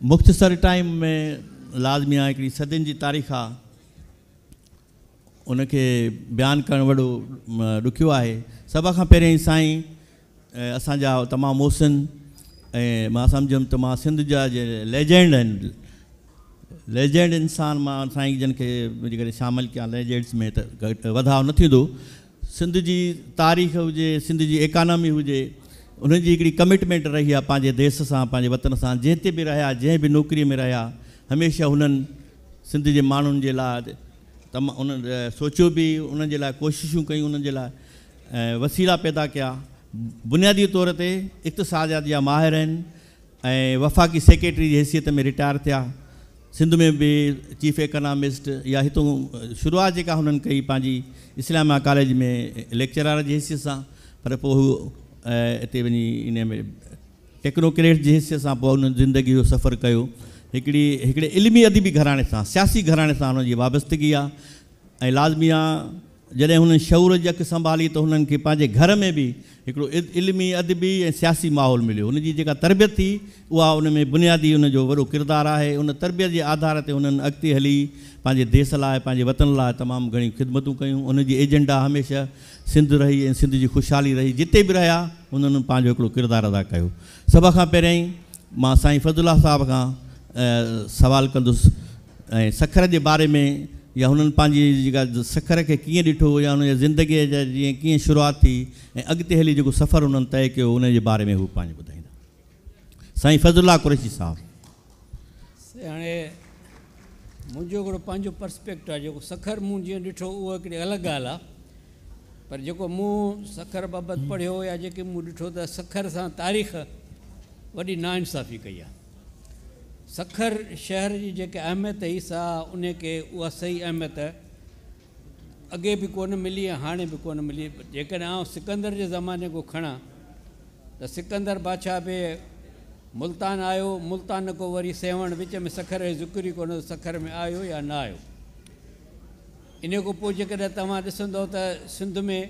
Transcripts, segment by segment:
मुख़्तसर time में लाज़मी आहे हिकिड़ी सदियुनि जी तारीख़ आहे उनखे बयानु करणु वॾो ॾुखियो आहे। सभ खां पहिरियों साईं असांजा तमामु मोहसिन ऐं मां सम्झुमि त मां सिंध जा लेजेंड आहिनि, लेजेंड इंसान मां साईं जन खे मुंहिंजे करे शामिलु कयां लेजेंड्स में त वधाउ न थींदो। सिंध जी तारीख़ हुजे, सिंध जी इकानमी हुजे, उन्हनि जी हिकिड़ी कमिटमेंट रही आहे पंहिंजे देश सां, पंहिंजे वतन सां। जंहिं ते बि रहिया, जंहिं बि नौकरीअ में रहिया, हमेशह हुननि सिंध जे माण्हुनि जे लाइ उन्हनि सोचियो बि, उन्हनि जे लाइ कोशिशूं कयूं, उन्हनि जे लाइ वसीला पैदा कया। बुनियादी तौर ते इक़्तिसादियात जा माहिर आहिनि ऐं वफ़ाक़ी सेक्रेटरी जी हैसियत में रिटायर थिया। सिंध में बि चीफ इकनॉमिस्ट या हितों शुरूआत जेका हुननि कई पंहिंजी इस्लामिया कॉलेज में लेक्चरार जी हैसियत सां, पर पोइ हू हिते वञी इन में टेक्नोक्रेट जी हैसियत सां पोइ हुननि ज़िंदगी जो सफ़र कयो। हिकिड़े इल्मी अदबी घराणे सां, सियासी घराणे सां हुनजी वाबस्तगी आहे। ऐं लाज़मी आहे जॾहिं हुननि शऊर जी अखि संभाली त हुननि खे पंहिंजे घर में बि हिकिड़ो इल्मी अदबी ऐं सियासी माहौल मिलियो। हुनजी जेका तरबियत थी उहा उन में बुनियादी हुनजो वॾो किरदारु आहे। उन तरबियत जे आधार ते हुननि अॻिते हली पंहिंजे देश लाइ, पंहिंजे वतन लाइ तमामु घणी ख़िदमतूं कयूं। उनजी एजेंडा हमेशह सिंध रही ऐं सिंध जी ख़ुशहाली रही। जिते बि रहिया उन्हनि पंहिंजो हिकिड़ो किरदारु अदा कयो। सभ खां पहिरियों ई मां साईं फज़लुल्लाह साहिब खां सवालु कंदुसि ऐं सखर जे बारे में, या हुननि पंहिंजी जेका सखर खे कीअं ॾिठो, या हुनजी ज़िंदगीअ जा जीअं कीअं शुरूआति थी ऐं अॻिते हली जेको सफ़र हुननि तइ कयो उनजे बारे में हू पंहिंजो ॿुधाईंदा। साईं फज़लुल्लाह कुरैशी साहिबु। हाणे मुंहिंजो हिकिड़ो पंहिंजो पर्सपेक्ट आहे। जेको सखर मूं जीअं ॾिठो उहा हिकिड़ी अलॻि ॻाल्हि आहे, पर जेको मूं सखर बाबति पढ़ियो या जेके मूं ॾिठो त सखर सां तारीख़ वॾी नाइंसाफ़ी कई आहे। सखर शहर जी जेके अहमियत हुई सा उनखे उहा सही अहमियत अॻे बि कोन मिली ऐं हाणे बि कोन मिली। जेकॾहिं आउं सिकंदर जे ज़माने को खणां त सिकंदर बादशाह बि मुल्तान आयो, मुल्तान को वरी सेवण, विच में सखर जो ज़िक्र ई कोन सखर में आयो या न आयो। इन खां पोइ जेकॾहिं तव्हां ॾिसंदो त सिंध में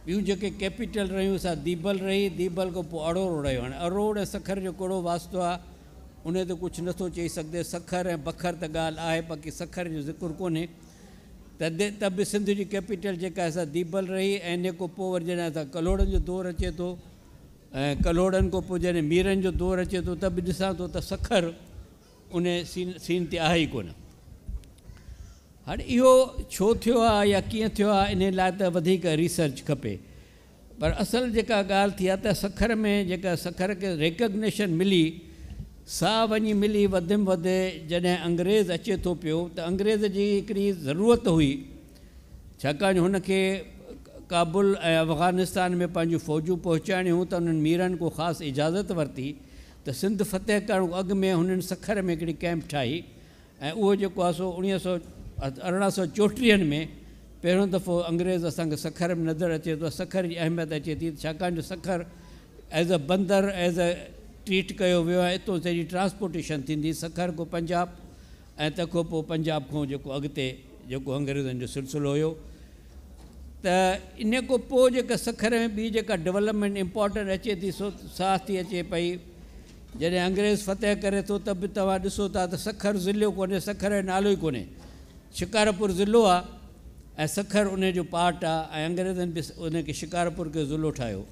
ॿियूं जेके कैपिटल रहियूं सा दीबल रही, दीबल खां पोइ अरोड़ रहियो। हाणे अरोड़ ऐं सखर जो कहिड़ो वास्तो आहे उन ते कुझु नथो चई सघिजे। सखर ऐं बखर त ॻाल्हि आहे, बाक़ी सखर जो ज़िक्र कोन्हे। त बि सिंध जी कैपिटल जेका आहे सा दीबल रही। ऐं इन खां पोइ वरी जॾहिं असां कलोड़नि जो दौरु अचे थो ऐं कलोड़नि खां पोइ जॾहिं मीरनि जो दौरु अचे थो त बि ॾिसां थो त सखर उन सीन ते आहे ई कोन। हाणे इहो छो थियो आहे या कीअं थियो आहे इन लाइ त वधीक रिसर्च खपे। पर असल जेका ॻाल्हि थी आहे त सखर में जेका सखर खे रिकग्निशन मिली सा वञी मिली वधि में वधि जॾहिं अंग्रेज़ अचे थो पियो त अंग्रेज़ जी हिकिड़ी ज़रूरत हुई, छाकाणि हुनखे काबुल ऐं अफ़गानिस्तान में पंहिंजूं फ़ौजूं पहुचाइणियूं। त उन्हनि मीरनि को ख़ासि इजाज़त वरिती त सिंध फ़तेह करण अॻु में हुननि सखर में हिकिड़ी कैंप ठाही। ऐं उहो जेको आहे सो 1834 में पहिरियों दफ़ो अंग्रेज़ असांखे सखर में नज़र अचे थो। सखर जी अहमियत अचे थी, छाकाणि जो सखर एज़ अ बंदर एज़ अ ट्रीट कयो वियो आहे। हितां सॼी ट्रांसपोर्टेशन थींदी सखर को पंजाब ऐं तंहिंखां पोइ पंजाब खां जेको अॻिते जेको अंग्रेज़नि जो सिलसिलो हुयो। त इन खां पोइ जेका सखर में ॿी जेका डेवलपमेंट इम्पोर्टेंट अचे थी सो साथ थी अचे पई। जॾहिं अंग्रेज़ फ़तेह करे थो त बि तव्हां ॾिसो था त सखर ज़िलो कोन्हे, सखर जो नालो ई कोन्हे। शिकारपुर ज़िलो आहे ऐं सखर उन जो पार्ट आहे। ऐं अंग्रेज़नि बि उनखे शिकारपुर खे ज़िलो ठाहियो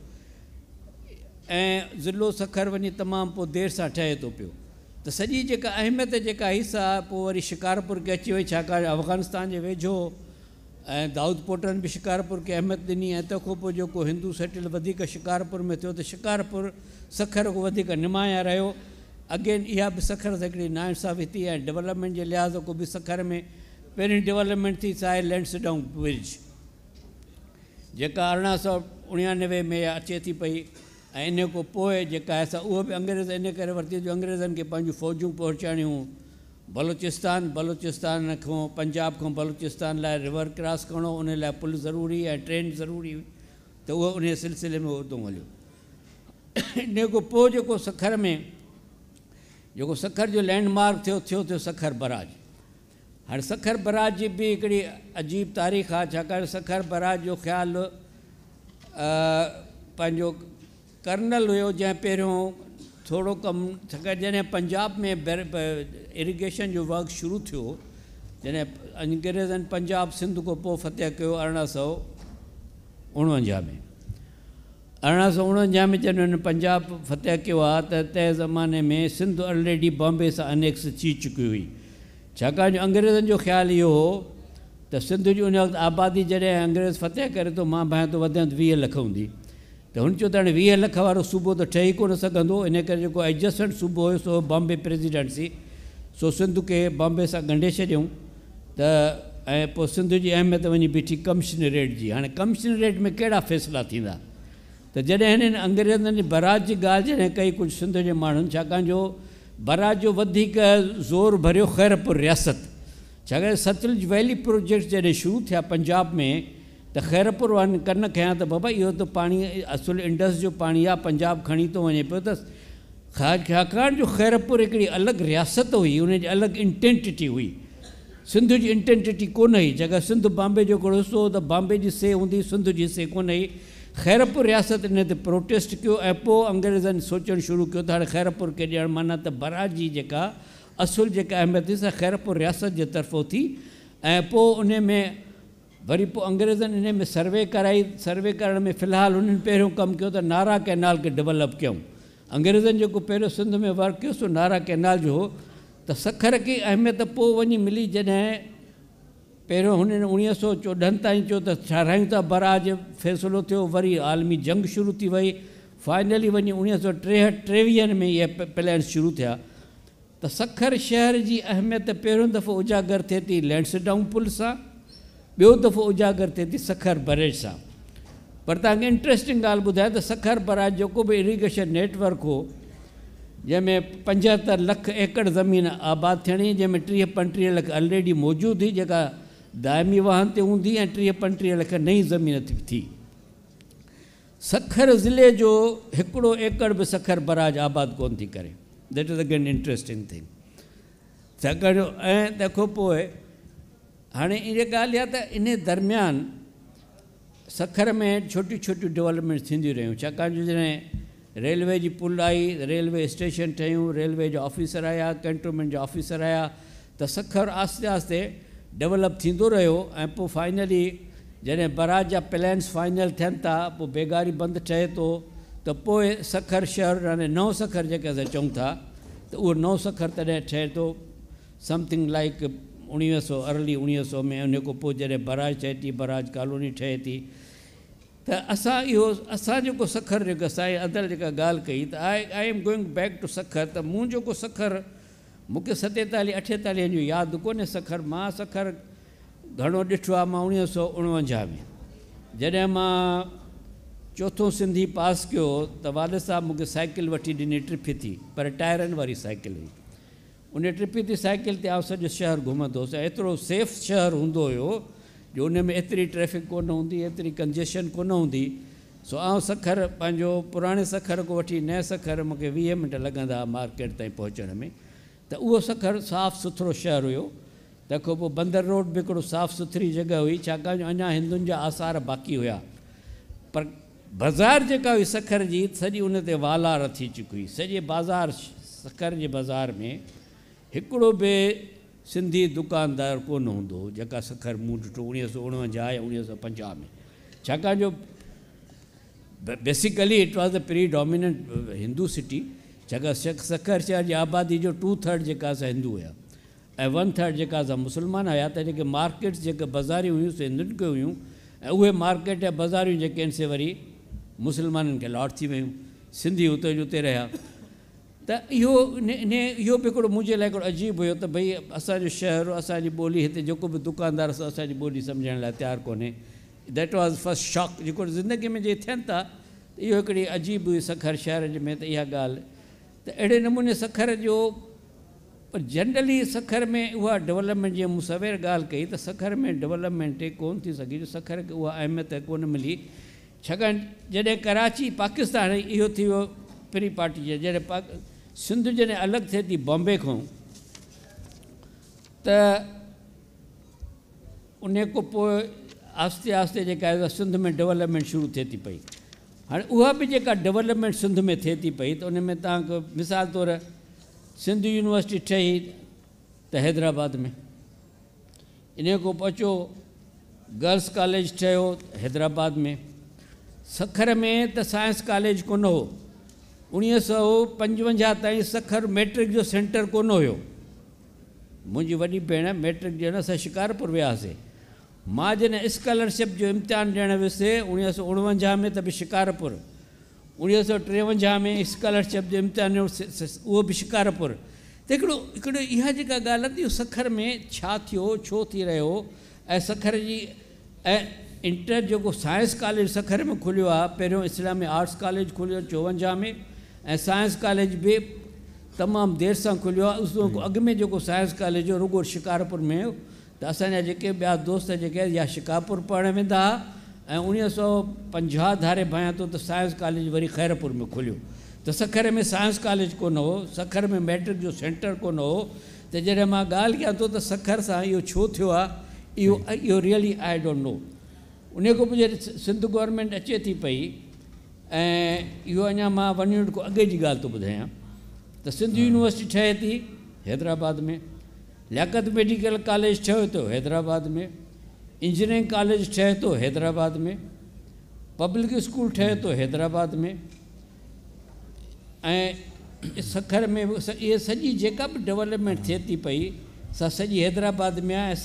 ऐं ज़िलो सखर वञी तमामु पोइ देरि सां ठहे थो पियो। त सॼी जेका अहमियत जेका हिसा आहे पोइ वरी शिकारपुर खे अची वई, छाकाणि अफ़गानिस्तान जे वेझो ऐं दाऊद पोटनि बि शिकारपुर खे अहमियत ॾिनी। ऐं तंहिंखां पोइ जेको हिंदू सेटल वधीक शिकारपुर में थियो त शिकारपुर सखर खां वधीक निमाया रहियो। अगेन इहा बि सखर सां हिकिड़ी नाइंसाफ़ी थी। ऐं डेवलपमेंट जे लिहाज़ को बि सखर में पहिरीं डेवलपमेंट थी सा आहे लैंसडाउन ब्रिज, जेका 1899 में अचे थी पई। ऐं इन खां पोइ जेका आहे सा उहो बि अंग्रेज़ इन करे वरिती जो अंग्रेज़नि खे पंहिंजूं फ़ौजूं पहुचाइणियूं बलोचिस्तान खां, पंजाब खां बलोचिस्तान लाइ रिवर क्रॉस करिणो, उन लाइ पुल ज़रूरी ऐं ट्रेन ज़रूरी हुई। त उहो उन सिलसिले में उतो हलियो। इन खां पोइ जेको सखर में जेको सखर जो लैंडमार्क थियो सखर बराज। हाणे सखर बराज जी बि हिकिड़ी अजीब तारीख़ आहे, छाकाणि सखर बराज जो ख़्यालु पंहिंजो कर्नल हुयो जंहिं पहिरियों थोरो कमु छाकाणि जॾहिं पंजाब में इरिगेशन जो वर्क शुरू थियो, जॾहिं अंग्रेज़नि पंजाब सिंध खां पोइ फ़तह कयो 1849 में। 1849 में जॾहिं हुननि पंजाब फ़तह कयो आहे त तंहिं ज़माने में सिंध ऑलरेडी बॉम्बे सां अनेक्स थी चुकी हुई, छाकाणि जो अंग्रेज़नि जो ख़्यालु इहो हो त सिंध जी उन वक़्तु आबादी जॾहिं अंग्रेज़ फ़तह करे थो मां भाइ थो वधि 20 लख हूंदी, त हुन चयो त हाणे 20 लख वारो सूबो त ठही कोन सघंदो, इन करे जेको एडजस्टेंट सूबो हुयो सो बॉम्बे प्रेसिडेंसी, सो सिंध खे बॉम्बे सां ॻंढे छॾियऊं त ऐं पोइ सिंध जी अहमियत वञी बीठी कमिशनरेट जी। हाणे कमिशनरेट में कहिड़ा फ़ैसिला थींदा, त जॾहिं हिननि अंग्रेज़नि जी बराज जी ॻाल्हि जॾहिं कई कुझु सिंध जे माण्हुनि, छाकाणि जो बराज जो वधीक ज़ोर भरियो खैरपुर रियासत, छाकाणि सतलुज वैली प्रोजेक्ट जॾहिं शुरू थिया पंजाब में त खैरपुर वारनि कन खयां त बाबा इहो त पाणी असुलु इंडस जो पाणी आहे, पंजाब खणी थो वञे पियो, त छाकाणि जो खैरपुर हिकिड़ी अलॻि रियासत हुई, उनजी अलॻि इंटेंटिटी हुई, सिंध जी इंटेंटिटी कोन हुई, जॻह सिंध बॉम्बे जो हिकिड़ो हिसो हो त बॉम्बे जी से हूंदी, सिंध जी से कोन हुई। खैरपुर रियासत इन ते प्रोटेस्ट कयो ऐं पोइ अंग्रेज़नि सोचणु शुरू कयो त हाणे खैरपुर खे ॾियणु, माना त बराज जी जेका असुलु जेका अहमियत हुई सा खैरपुर रियासत जे तरफ़ो थी। ऐं पोइ उन में वरी पोइ अंग्रेज़नि इन में सर्वे कराई, सर्वे करण में फ़िलहालु उन्हनि पहिरियों कमु कयो त नारा कैनाल खे डेवलप कयूं। अंग्रेज़नि जेको पहिरियों सिंध में वर्क कयो सो नारा कैनाल जो हो, त सखर खे अहमियत पोइ वञी मिली जॾहिं पहिरियों हुननि 1914 ताईं चयो त ठारायूं था बराज, फ़ैसिलो थियो, वरी आलमी जंग शुरू थी वई, फाइनली वञी 1963 में इहे प्लान्स शुरू थिया। त सखर शहर जी अहमियत पहिरियों दफ़ो उजागर थिए थी लैंसडाउन पुल सां, ॿियो दफ़ो उजागर थिए थी सखर बरेज सां। पर तव्हांखे इंट्रस्टिंग ॻाल्हि ॿुधायां त सखर बराज जेको बि इरिगेशन नेटवर्क हो, जंहिंमें 75 लख एकड़ ज़मीन आबाद थियणी, जंहिंमें 30-35 लख ऑलरेडी मौजूदु हुई जेका दाइमी वाहन ते हूंदी, ऐं 30-35 लख नई ज़मीन थी। सखर ज़िले जो हिकिड़ो एकड़ बि सखर बराज आबाद कोन थी करे। That is again interesting thing. छाकाणि ऐं तंहिंखां पोइ हाणे इहा ॻाल्हि आहे त इन दरमियान सखर में छोटियूं छोटियूं डेवलपमेंट थींदियूं रहियूं, छाकाणि जो जॾहिं रेलवे जी पुल आई, रेलवे स्टेशन ठहियूं, रेलवे जा ऑफिसर आया, कैंटोनमेंट जा ऑफिसर आया, त सखर आस्ते आस्ते डेवलप थींदो रहियो। ऐं पोइ फाइनली जॾहिं बराज जा प्लान्स फाइनल थियनि था, पोइ बेगारी बंदि ठहे थो, त पोइ सखर शहर हाणे नओं सखर जेके असां चऊं था, त उहो नओं सखर तॾहिं ठहे थो समथिंग लाइक 1900 में। उन खां पोइ जॾहिं बराज ठहे थी, बराज कॉलोनी ठहे थी, त असां जेको सखर जेको असांजे अंदरि जेका ॻाल्हि कई त I am going back to Sukkur, त मूं जेको सखर मूंखे 47-48 जो यादि कोन्हे सखर, मां सखर घणो ॾिठो आहे। मां 1949 में जॾहिं मां चोथों सिंधी पास कयो त वालिद साहिबु मूंखे साइकिल वठी ॾिनी, ट्रिप थी, पर टायरनि वारी साइकिल हुई। उन ट्रिप थी साइकिल ते आउं सॼो शहर घुमंदो हुउसि। एतिरो सेफ शहर हूंदो हुयो जो उन में एतिरी ट्रैफिक कोन हूंदी, एतिरी कंजेशन कोन हूंदी। सो आउं सखर पंहिंजो पुराणे सखर को वठी नए सखर मूंखे 20 मिंट लॻंदा मार्केट ताईं पहुचण में। त उहो सखर साफ़ु सुथिरो शहर हुयो। तंहिंखां पोइ बंदर रोड बि हिकिड़ो साफ़ु सुथरी जॻह हुई, छाकाणि जो अञा हिंदुनि जा आसार बाक़ी हुया। पर बाज़ार जेका हुई सखर जी सॼी उन ते वालार थी चुकी हुई। सॼे बाज़ार सखर जे बाज़ार में हिकिड़ो बि सिंधी दुकानदार कोन हूंदो हो जेका सखर मूं ॾिठो 1949 या 1950 में। छाकाणि जो basically it was the predominant Hindu city, छाकाणि सखर शहर जी आबादी जो 2/3 जेका असां हिंदू हुया ऐं 1/3 जेका असां मुस्लमान हुया। त जेके मार्केट्स जेके बाज़ारियूं हुयूं से हिंदुनि खे हुयूं, ऐं उहे मार्केट या बाज़ारियूं जेके आहिनि से वरी मुस्लमाननि खे अलॉट थी वियूं। सिंधी हुते जो हुते रहिया। त इहो इहो बि हिकिड़ो मुंहिंजे लाइ हिकिड़ो अजीब हुयो त भई असांजो शहर, असांजी ॿोली, हिते जेको बि दुकानदार असांजी ॿोली सम्झण लाइ तयारु कोन्हे। दैट वॉज़ फस्ट शॉक जेको ज़िंदगी में जे थियनि था। त इहो हिकिड़ी अजीब हुई सखर शहर में। त इहा ॻाल्हि त अहिड़े नमूने सखर जो, पर जनरली सखर में उहा डेवलपमेंट जीअं मूं सवेर ॻाल्हि कई त सखर में डेवलपमेंट कोन थी सघी, जो सखर खे उहा अहमियत कोन मिली। छाकाणि जॾहिं कराची पाकिस्तान इहो थी वियो प्री पार्टी जे, जॾहिं सिंध जॾहिं अलॻि थिए थी बॉम्बे खां, त उन खां पोइ आस्ते आस्ते जेका आहे सिंध में डेवलपमेंट शुरू थिए थी पई। हाणे उहा बि जेका डेवलपमेंट सिंध में थिए थी पई त उन में तव्हांखे मिसाल तौरु सिंध यूनिवर्सिटी ठही त हैदराबाद में, इन खां पोइ अचो गर्ल्स कॉलेज ठहियो हैदराबाद में। सखर में त साइंस कॉलेज कोन हो, 1955 ताईं सखर मैट्रिक जो सेंटर कोन हुयो। मुंहिंजी वॾी भेण मैट्रिक ॾियण असां शिकारपुर वियासीं, मां जॾहिं स्कॉलरशिप जो इम्तिहान ॾियण वियुसि 1949 में त बि शिकारपुर, 1953 में स्कॉलरशिप जो इम्तिहान ॾियणु उहो बि शिकारपुर। त हिकिड़ो इहा जेका ॻाल्हि आहे सखर में छा थियो, छो थी रहियो, ऐं सखर जी ऐं इंटर जेको साइंस कॉलेज सखर में खुलियो आहे, पहिरियों इस्लामी आर्ट्स कॉलेज खुलियो 54 में, ऐं साइंस कॉलेज बि तमामु देरि सां खुलियो आहे। उस अॻु में जेको साइंस कॉलेज हो रुगो शिकारपुर में हो, त असांजा जेके ॿिया दोस्त जेके या शिकारपुर पढ़णु वेंदा हुआ, ऐं 1950 धारे भायां थो त साइंस कॉलेज वरी खैरपुर में खुलियो। त सखर में साइंस कॉलेज कोन हो, सखर में मैट्रिक जो सेंटर कोन हो। त जॾहिं मां ॻाल्हि कयां थो त सखर सां इहो छो थियो आहे, इहो रियली आई डोंट नो। उन खां पोइ जॾहिं सिंध गवर्नमेंट अचे थी पई, ऐं इहो अञा मां 1 यूनिट खां अॻे जी ॻाल्हि थो ॿुधायां त सिंध यूनिवर्सिटी ठहे थी हैदराबाद में, लियाकत मेडिकल कॉलेज ठहियो थो हैदराबाद में, इंजीनियरिंग कॉलेज ठहे थो हैदराबाद में, पब्लिक स्कूल ठहे थो हैदराबाद में, ऐं सखर में इहे सॼी जेका बि डेवलपमेंट थिए थी पई सा सॼी हैदराबाद में आहे। ऐं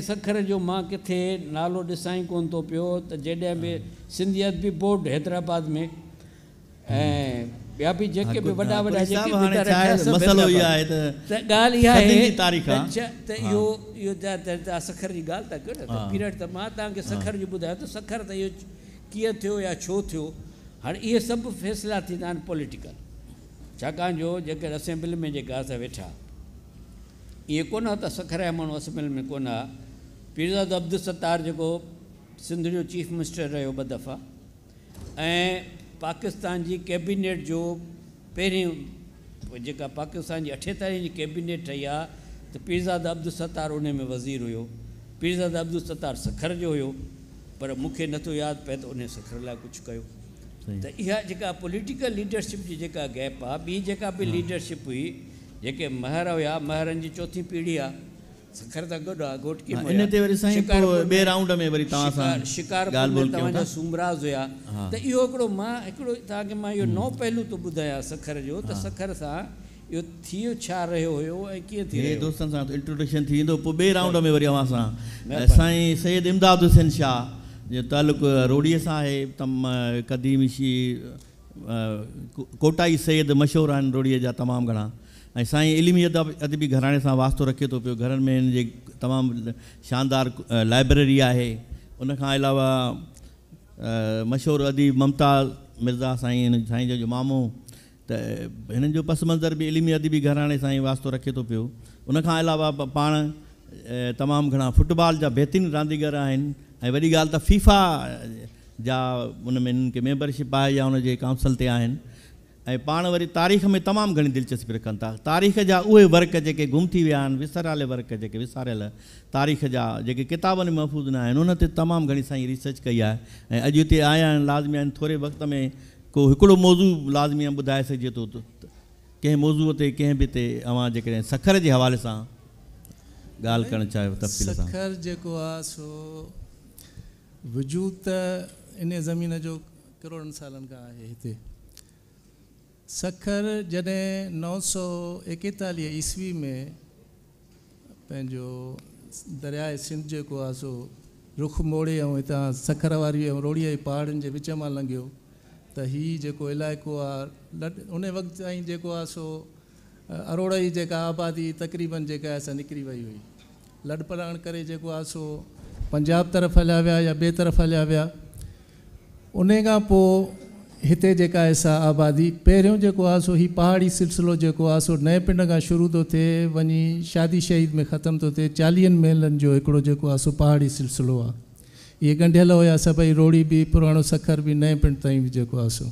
सखर जो मां किथे नालो ॾिसां ई कोन थो पियो त जॾहिं बि सिंधी अदबी बोर्ड हैदराबाद में, ऐं ॿिया बि जेके बि वॾा जेके मसलो इहा आहे त ॻाल्हि इहा आहे त इहो सखर जी ॻाल्हि था कयो न, पीरियड त मां तव्हांखे सखर जो ॿुधायो त सखर त इहो कीअं थियो या छो थियो। हाणे इहे सभु फ़ैसिला थींदा आहिनि पॉलिटिकल, छाकाणि जो जेके असेंबली में जेका असां वेठा इहे कोन त सखर जा माण्हू असेंबली में कोन आहे। पीरज़ाद अब्दुल सत्तार जेको सिंध जो चीफ मिनिस्टर रहियो 2 दफ़ा, ऐं पाकिस्तान जी कैबिनेट जो पहिरियों जेका पाकिस्तान जी 38 जी कैबिनेट ठही आहे त पीरज़ाद अब्दुल सत्तार उन में वज़ीर हुयो। पीरज़ाद अब्दुल सत्तार सखर जो हुयो, पर मूंखे नथो यादि पए त उन सखर लाइ कुझु कयो। त इहा जेका पॉलिटिकल लीडरशिप जी जेका गैप आहे, ॿी जेका बि लीडरशिप हुई, जेके महर हुया, महरनि जी 4थी पीढ़ी आहे, सखर त गॾु आहे घोटकी में, इन ते वरी साईं ॿिए राउंड में वरी तव्हां सां शिकारपुर में तव्हांजा सूमराज हुया। त इहो हिकिड़ो तव्हांखे मां इहो नओं पहलू थो ॿुधायां सखर जो, त सखर सां इहो थियो छा रहियो हुयो ऐं कीअं थी रहियो। दोस्तनि सां इंट्रोडक्शन थी वेंदो, पोइ ॿिए राउंड में वरी अव्हां सां साईं सैयद इमदाद हुसैन शाह जो तालुक़ु रोड़ीअ सां आहे, क़दीम शी कोटाई सैयद मशहूरु आहिनि रोड़ीअ जा तमामु घणा, ऐं साईं इल्मी अदबी घराणे सां वास्तो रखे थो पियो। घरनि में हिन जे तमामु शानदार लाइब्रेरी आहे। उनखां अलावा मशहूरु अदीब मुमताज़ मिर्ज़ा साईं जो मामो, त हिननि जो पस मंज़र बि इल्मी अदबी घराणे सां ई वास्तो रखे थो पियो। उनखां अलावा पाण तमामु घणा फुटबॉल जा बहितरीनु रांदीगर आहिनि, ऐं वॾी ॻाल्हि त फीफा जा उन में हिननि खे मेंबरशिप आहे या हुनजे काउंसल ते आहिनि। ऐं पाण वरी तारीख़ में तमामु घणी दिलचस्पी रखनि था। तारीख़ जा उहे वर्क जेके गुम थी विया आहिनि, विसराले वर्क जेके विसारियल तारीख़ जा जेके किताबनि में महफ़ूज़ न आहिनि, उन ते तमामु घणी साईं रिसर्च कई आहे। ऐं अॼु हिते आया आहिनि, लाज़मी आहिनि थोरे वक़्त में को हिकिड़ो मौज़ू लाज़मी ॿुधाए सघिजे थो, कंहिं मौज़ूअ ते कंहिं बि ते अव्हां जेकॾहिं सखर जे हवाले सां ॻाल्हि करणु चाहियो तफ़सील सां। सखर जेको आहे सो वजूद त इन ज़मीन जो करोड़नि सालनि खां आहे हिते। सखर जॾहिं 941 ईस्वी में पंहिंजो दरियाए सिंध जेको आहे सो रुख मोड़े ऐं हितां सखर वारी ऐं रोड़ीअ जे पहाड़नि जे विच मां लंघियो, त हीउ जेको इलाइक़ो आहे उन वक़्त ताईं जेको आहे सो अरोड़ा जी जेका आबादी तक़रीबन जेका आहे सा निकिरी वई हुई। लॾ पलाण करे जेको आहे सो पंजाब तरफ़ हलिया विया या ॿिए तरफ़ हलिया विया। उन खां पोइ हिते जेका आहे सा आबादी पहिरियों जेको आहे सो हीउ पहाड़ी सिलसिलो जेको आहे सो नए पिंड खां शुरू थो थिए, वञी शादी शहीद में ख़तमु थो थिए। 40 मेलनि जो हिकिड़ो जेको आहे सो पहाड़ी सिलसिलो आहे। इहे ॻंढियल हुया सभई, रोड़ी बि, पुराणो सखर बि, नए पिंड ताईं बि जेको आहे सो।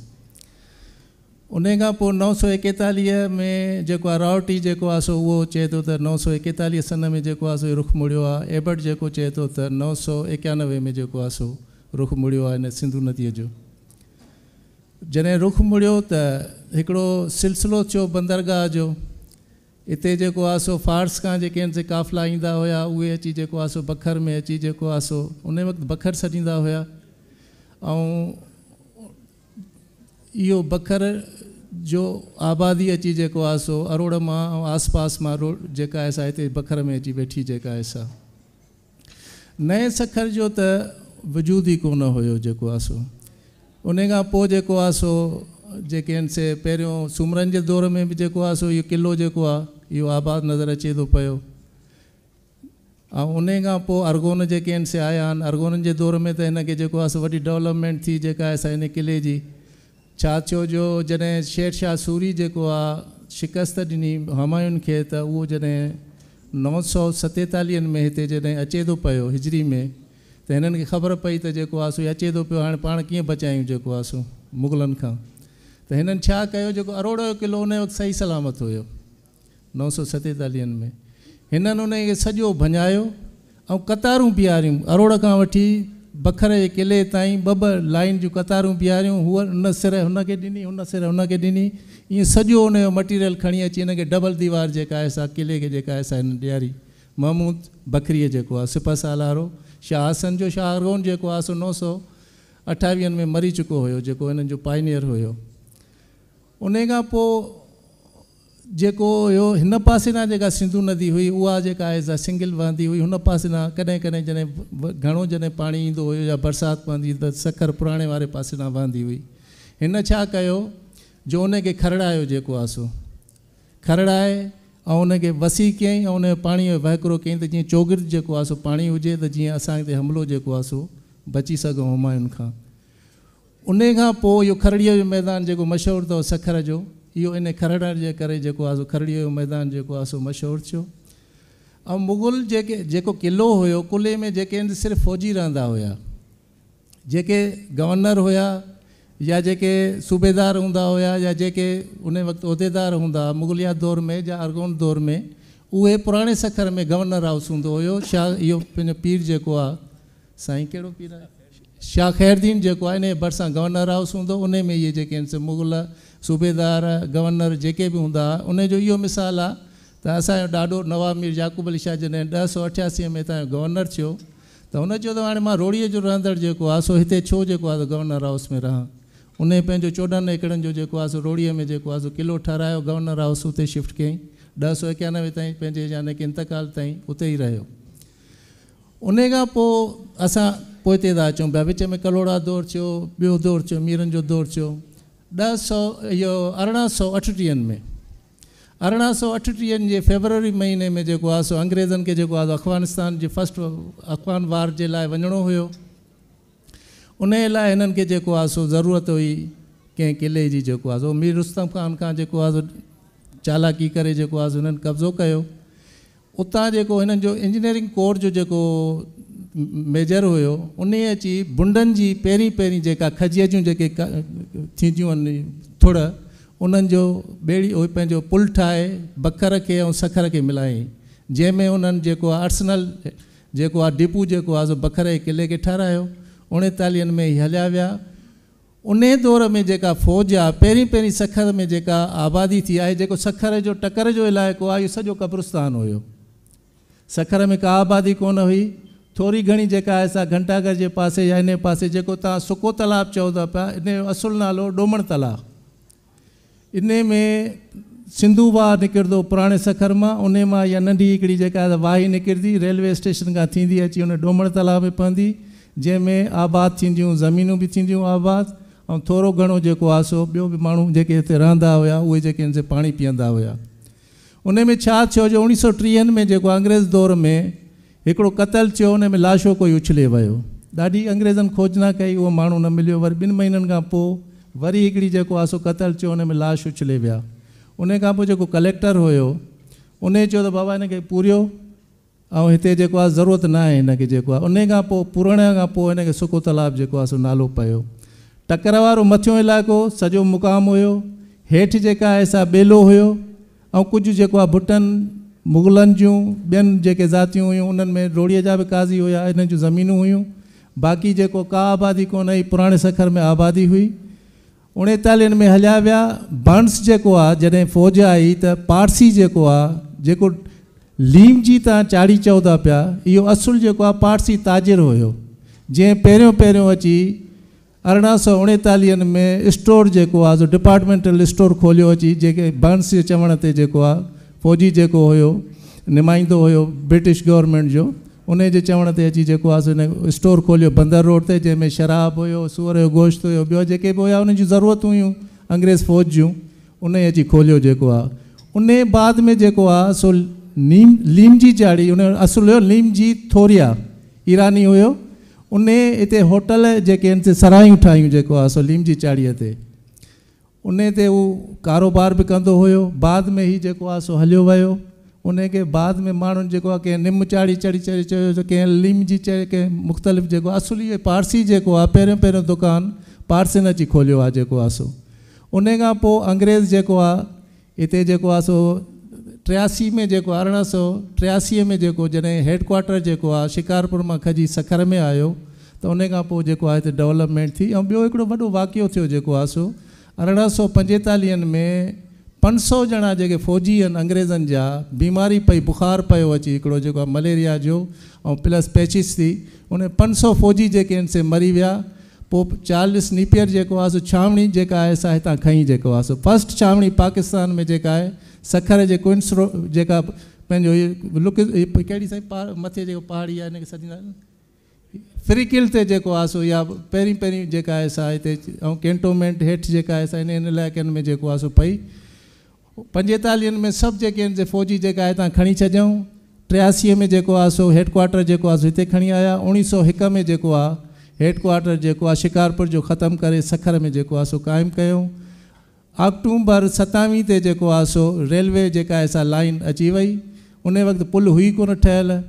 उन खां पोइ 941 में जेको आहे रावटी जेको आहे सो उहो चए थो त 941 सन में जेको आहे सो रुख मुड़ियो आहे। एबट जेको चए थो त 991 में जेको आहे सो रुख मुड़ियो आहे हिन सिंधु नदीअ जो। जॾहिं रुख मुड़ियो त हिकिड़ो सिलसिलो थियो बंदरगाह जो। हिते जेको आहे सो फारस खां जेके आहिनि से काफ़िला ईंदा हुया, उहे अची जेको आहे सो बखर में अची जेको आहे सो उन वक़्तु बखर सॾींदा हुया। ऐं इहो बखर जो आबादी अची जेको आहे सो अरोड़ मां ऐं आस पास मां जेका आहे सा हिते बखर में अची वेठी जेका आहे सा। नए सखर जो त वजूद ई कोन हुयो जेको आहे सो। उन खां पोइ जेको आहे सो जेके आहिनि से पहिरियों सुमरन जे दौर में बि जेको आहे सो इहो क़िलो जेको आहे इहो आबाद नज़र अचे थो पियो। ऐं उन खां पोइ अरगोन जेके आहिनि से आया आहिनि। अरगोननि जे दौर में त हिनखे जेको आहे सो वॾी डेवलपमेंट थी जेका आहे सा हिन क़िले जी। छा थियो जो जॾहिं शेर शाह सूरी जेको आहे शिकस्त ॾिनी हुमायूं खे, त उहो जॾहिं 947 में हिते जॾहिं अचे थो पियो हिजरी में, त हिननि खे ख़बर पई त जेको आहे सो अचे थो पियो, हाणे पाण कीअं बचायूं जेको आहे सो मुग़लनि खां। त हिननि छा कयो, जेको अरोड़ जो क़िलो उन वक़्तु सही सलामत हुयो 947 में। हिननि उन खे सॼो भञायो ऐं कतारूं बीहारियूं अरोड़ खां वठी बखर जे क़िले ताईं। ॿ लाइन जूं कतारूं बीहारियूं। हूअ उन सिर हुनखे ॾिनी, हुन सिर हुनखे ॾिनी। ईअं सॼो उनजो मटीरियल खणी अची हिनखे डबल दीवार जेका आहे सा क़िले खे जेका आहे सा हिन ॾियारी। महमूद बखरीअ जेको आहे सिपह सालारो शाह हसन जो शाह अरगोन जेको आहे सो 928 में मरी चुको हुयो, जेको हिननि जो पाइनियर हुयो। उन खां पोइ जेको हुयो हिन पासे ना जेका सिंधु नदी हुई उहा जेका आहे सा सिंगल वहंदी हुई। हुन पासे ना कॾहिं कॾहिं जॾहिं घणो जॾहिं पाणी ईंदो हुयो या बरसाति पवंदी त सखर पुराणे वारे पासे ना वहंदी हुई। हिन छा कयो जो उनखे खरड़ायो जेको आहे सो खरड़ाए ऐं उनखे वसी कयईं ऐं उनजो पाणीअ जो वहिकिरो कयईं त जीअं चौगिर्द जेको आहे सो पाणी हुजे त जीअं असांखे हमलो जेको आहे सो बची सघूं हुमायूं खां। उन खां पोइ इहो खरड़ीअ जो मैदान जेको मशहूरु अथव सखर जो, इहो इन खरड़ण जे करे जेको आहे सो खरड़ीअ जो मैदान जेको आहे सो मशहूरु थियो। ऐं मुग़ल जेको क़िलो हुयो क़िले में जेके आहिनि सिर्फ़ु फ़ौजी रहंदा हुया। जेके गवर्नर हुया या जेके सूबेदार हूंदा हुया या जेके उन वक़्तु उहिदेदार हूंदा मुग़लिया दौर में या अरगोन दौर में, उहे पुराणे सखर में गवर्नर हाउस हूंदो हुयो। शाह इहो पंहिंजो पीर जेको आहे साईं कहिड़ो पीर आहे, शाह खैरदीन जेको आहे इन जे भरिसां गवर्नर हाउस हूंदो। उन में इहे जेके आहिनि से मुग़ल सूबेदार गवर्नर जेके बि हूंदा हुआ, उन जो इहो मिसाल आहे त असांजो ॾाढो नवाब मीर याक़ूब अली शाह जॾहिं 1088 में हितां जो गवर्नर थियो त हुन चयो त हाणे मां रोड़ीअ जो रहंदड़ जेको आहे सो हिते छो जेको आहे गवर्नर हाउस में रहां। उन पंहिंजो 14 एकड़नि जो जेको आहे सो रोड़ीअ में जेको आहे सो क़िलो ठारायो, गवर्नर हाउस उते शिफ्ट कयईं। 1091 ताईं पंहिंजे यानी कि इंतकाल ताईं उते ई रहियो। उन खां पोइ असां पोइते था अचूं पिया। विच में कलोड़ा दौर थियो, ॿियो दौर थियो, मीरनि जो दौर थियो। 1838 में 1838 जे फेबरवरी महीने में जेको आहे सो अंग्रेज़नि खे जेको आहे अफ़गानिस्तान जे फस्ट अफ़गान वार जे लाइ वञिणो हुयो। उन लाइ हिननि खे जेको आहे सो ज़रूरत हुई कंहिं क़िले जी जेको आहे सो मीर रुस्तम ख़ान खां जेको आहे सो चालाकी करे जेको आहे सो हिननि कब्ज़ो कयो। उतां जेको हिननि जो इंजीनियरिंग कोर जो जेको मेजर हुयो उन अची बुंडनि जी पहिरीं जेका खजीअ जूं जेके थींदियूं आहिनि थुड़, उन्हनि जो ॿेड़ी उहे पंहिंजो पुल ठाहे बखर खे ऐं सखर खे मिलायईं, जंहिंमें उन्हनि जेको आहे आर्सनल जेको आहे डिपू जेको आहे सो बखर जे क़िले खे ठारायो। 39 में ई हलिया विया। उन दौर में जेका फ़ौज आहे पहिरीं सखर में जेका आबादी थी आहे, जेको सखर जो टकर जो इलाइक़ो आहे इहो सॼो कब्रिस्तान हुयो। सखर में का आबादी कोन हुई। थोरी घणी जेका आहे सा घंटाघर जे पासे या इन पासे जेको तव्हां सुको तालाब चओ था पिया, इन जो असुलु नालो डोमण तालाब। इन में सिंधु वाह निकिरंदो पुराणे सखर मां, उन मां या नंढी हिकिड़ी जेका आहे वाही निकिरंदी रेलवे स्टेशन खां थींदी अची उन डोमण तालाब में पवंदी, जंहिंमें आबाद थींदियूं ज़मीनूं बि थींदियूं आबाद, ऐं थोरो घणो जेको आहे सो ॿियो बि माण्हू जेके हिते रहंदा हुया उहे जेके हिन से पाणी पीअंदा हुया। उन में छा थियो जो 1930 में जेको अंग्रेज़ दौर में हिकिड़ो क़तल थियो, उन में लाशो कोई उछले वियो। ॾाढी अंग्रेज़नि खोजना कई, उहो माण्हू न मिलियो। वरी 2 महीननि खां पोइ वरी हिकिड़ी जेको आहे सो क़तल थियो, उन में लाश उछले विया। उन खां पोइ जेको कलेक्टर हुयो उन चयो त बाबा हिनखे पूरियो ऐं हिते जेको आहे ज़रूरत न आहे हिनखे जेको आहे। उन खां पोइ पुरण खां पोइ हिनखे सुको तालाब जेको आहे सो नालो पियो। टकर वारो मथियों इलाइक़ो सॼो मुक़ाम हुयो, हेठि जेका आहे सा ॿेलो हुयो, ऐं कुझु जेको आहे भुटनि मुग़लनि जूं ॿियनि जेके ज़ातियूं हुयूं उन्हनि में रोड़ीअ जा बि काज़ी हुया, हिन जूं ज़मीनूं हुयूं। बाक़ी जेको का आबादी कोन हुई, पुराणे सखर में आबादी हुई। 39 में हलिया विया। बर्न्स जेको आहे जॾहिं फ़ौज आई त पारसी जेको आहे, जेको लीम जी तव्हां चाढ़ी चओ था पिया, इहो असुल जेको आहे पारसी ताजिर हुयो, जंहिं पहिरियों अची 1839 में स्टोर जेको आहे डिपार्टमेंटल स्टोर खोलियो अची, जेके बर्न्स जे चवण ते जेको आहे फ़ौजी जेको हुयो नुमाइंदो हुयो ब्रिटिश गवर्नमेंट जो, उन जे चवण ते अची जेको आहे हिन स्टोर खोलियो बंदर रोड ते, जंहिंमें शराब हुयो, सूअर जो गोश्त हुयो, ॿियो जेके बि हुया उन जूं ज़रूरतूं हुयूं अंग्रेज़ फ़ौज जूं, उन अची खोलियो जेको आहे। उन बाद में जेको आहे सो लीम जी चाढ़ी, उन असुल हुयो लीम जी थोरिया, ईरानी हुयो। उन हिते होटल जेके आहिनि सरायूं ठाहियूं जेको आहे सो लीम जी चाढ़ीअ ते, उन ते उहो कारोबार बि कंदो हुयो। बाद में ही जेको आहे सो हलियो वियो। उन खे बाद में माण्हुनि जेको आहे कंहिं निम चाढ़ी चढ़ी चढ़ी चयो, कंहिं लीम जी चढ़ी, कंहिं मुख़्तलिफ़ जेको असुली पारसी जेको आहे पहिरियों दुकानु पारसिन अची खोलियो आहे जेको आहे सो। उन खां पोइ अंग्रेज़ जेको आहे हिते जेको आहे सो 83 में जेको 1883 में जेको जॾहिं हेडक्वार्टर जेको आहे शिकारपुर मां खजी सखर में आयो, त उन खां पोइ जेको आहे हिते डेवलपमेंट थी। ऐं ॿियो हिकिड़ो वॾो वाक़ियो थियो जेको आहे सो 1845 में 500 ॼणा जेके फ़ौजी आहिनि अंग्रेज़नि जा, बीमारी पई, बुखार पियो अची हिकिड़ो जेको आहे मलेरिया जो ऐं प्लस पैचिस थी, उन 500 फ़ौजी जेके आहिनि से मरी विया। पोइ चार्ल्स नीपियर जेको आहे सो छावनी जेका आहे सा हितां खईं जेको आहे सो फस्ट छावनी पाकिस्तान में जेका आहे सखर जे क्विंस जेका पंहिंजो लुक कहिड़ी साईं मथे जेको पहाड़ी आहे हिनखे सॾींदा आहिनि फ्रिकिल ते जेको आहे सो, या पहिरीं जेका आहे सा हिते, ऐं कैंटोनमेंट हेठि जेका आहे सा इन इलाइक़नि में जेको आहे सो पई। 45 में सभु जेके आहिनि से फ़ौजी जेका आहे हितां खणी छॾियऊं। 83 में जेको आहे सो हेडक्वार्टर जेको आहे सो हिते खणी आया। 1901 में जेको आहे हेडक्वार्टर जेको आहे शिकारपुर जो ख़तमु करे सखर में जेको आहे सो क़ाइमु कयूं। अक्टूबर 27 ते जेको आहे सो रेलवे जेका आहे सा लाइन अची वई। उन वक़्तु पुल हुई कोन ठहियल।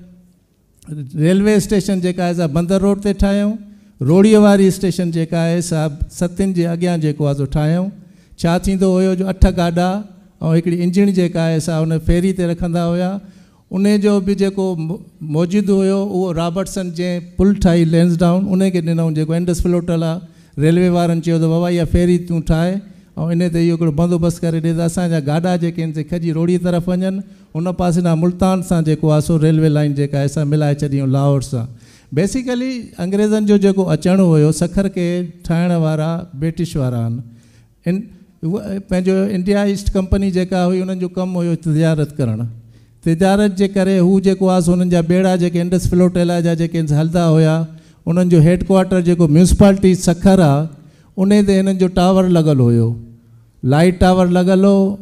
रेलवे स्टेशन जेका आहे सा बंदर रोड ते ठाहियूं। रोड़ीअ वारी स्टेशन जेका आहे सा सतियुनि जे अॻियां जेको आहे सो ठाहियूं। छा थींदो हुयो जो 8 गाॾा ऐं हिकिड़ी इंजण जेका आहे सा उन फेरी ते रखंदा हुया। उन जो बि जेको मौजूदु हुयो उहो रॉबर्टसन जंहिं पुल ठाही लैंसडाउन उन खे ॾिनऊं, जेको इंडस फ्लोटल आहे। रेलवे वारनि चयो त बाबा इहा फेरी तूं ठाहे ऐं इन ते इहो हिकिड़ो बंदोबस्तु करे ॾे त असांजा गाॾा जेके आहिनि से खजी रोड़ी तरफ़ वञनि। उन पासे खां मुल्तान सां जेको आहे सो रेलवे लाइन जेका आहे असां मिलाए छॾियूं लाहौर सां। बेसिकली अंग्रेज़नि जो जेको अचणु हुयो सखर खे ठाहिण वारा ब्रिटिश वारा आहिनि। पंहिंजो इंडिया ईस्ट कंपनी जेका हुई उन्हनि जो कमु हुयो तिजारत करणु। तिजारत जे करे हू जेको आहे सो उन्हनि जा बेड़ा जेके इंडस फ्लोटेला जा जेके हलंदा हुया, उन्हनि जो हेडक्वार्टर जेको म्यूनसिपालिटी सखर आहे उन ते हिननि जो टावर लॻल हुयो, लाइट टावर लॻल हो।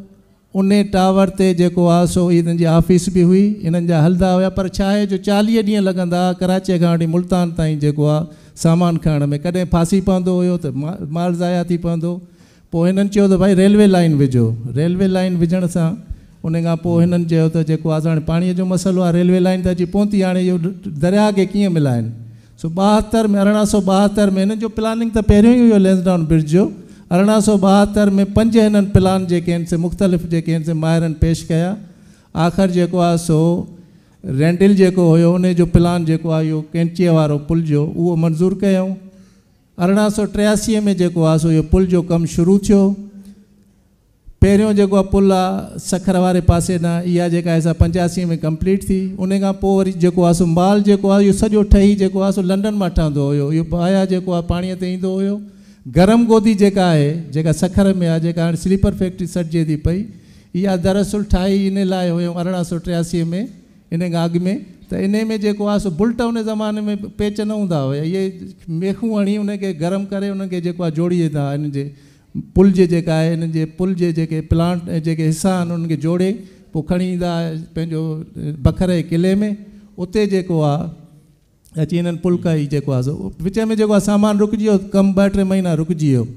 उन टावर ते जेको आहे सो हिननि जी ऑफिस बि हुई, हिननि जा हलंदा हुया। पर छा आहे जो 40 ॾींहं लॻंदा कराची खां वठी मुल्तान ताईं जेको आहे सामान खणण में। कॾहिं फासी पवंदो हुयो त माल ज़ाया थी पवंदो। पोइ हिननि चयो त भाई रेलवे लाइन विझो। रेलवे लाइन विझण सां उन खां पोइ हिननि चयो त जेको आहे हाणे पाणीअ जो मसइलो आहे, रेलवे लाइन त अची पहुती, हाणे इहो दरिया खे कीअं मिलाइनि। सो 72 में 1872 में हिननि जो प्लानिंग त पहिरियों ई हुयो लैंसडाउन ब्रिज जो। 1872 में 5 हिननि प्लान जेके आहिनि से मुख़्तलिफ़ जेके आहिनि से माहिरनि पेश कया। आख़िर जेको आहे सो रेंडिल जेको हुयो उन जो प्लान जेको आहे इहो कैंचीअ वारो पुल जो उहो मंज़ूरु कयूं। 1883 में जेको आहे सो इहो पुल जो कमु शुरू थियो। पहिरियों जेको आहे पुल आहे सखर वारे पासे ॾांहुं, इहा जेका आहे सा 85 में कंप्लीट थी। उन खां पोइ वरी जेको आहे सो माल जेको आहे इहो सॼो ठही जेको आहे सो लंडन मां ठहंदो हुयो। इहो बाया जेको आहे पाणीअ ते ईंदो हुयो। गरम गोदी जेका आहे जेका सखर में आहे, जेका हाणे स्लीपर फैक्ट्री सॾिजे थी पई, इहा दरअसल ठाही इन लाइ हुयो 1883 में, इन खां अॻु में। त इन में जेको आहे सो बुल्ट उन ज़माने में पेच न हूंदा हुया। इहे मेखूं हणी उनखे गरम करे उनखे जेको आहे जोड़ीए था हिन जे पुल जे जेका आहे हिन जे पुल जे जेके प्लांट जेके हिसा आहिनि उनखे जोड़े पोइ खणी ईंदा पंहिंजो बखर जे किले में। उते जेको आहे अची हिननि पुल कई जेको आहे सो विच में जेको आहे सामान रुकिजी वियो, कमु 2-3 महीना रुकिजी वियो।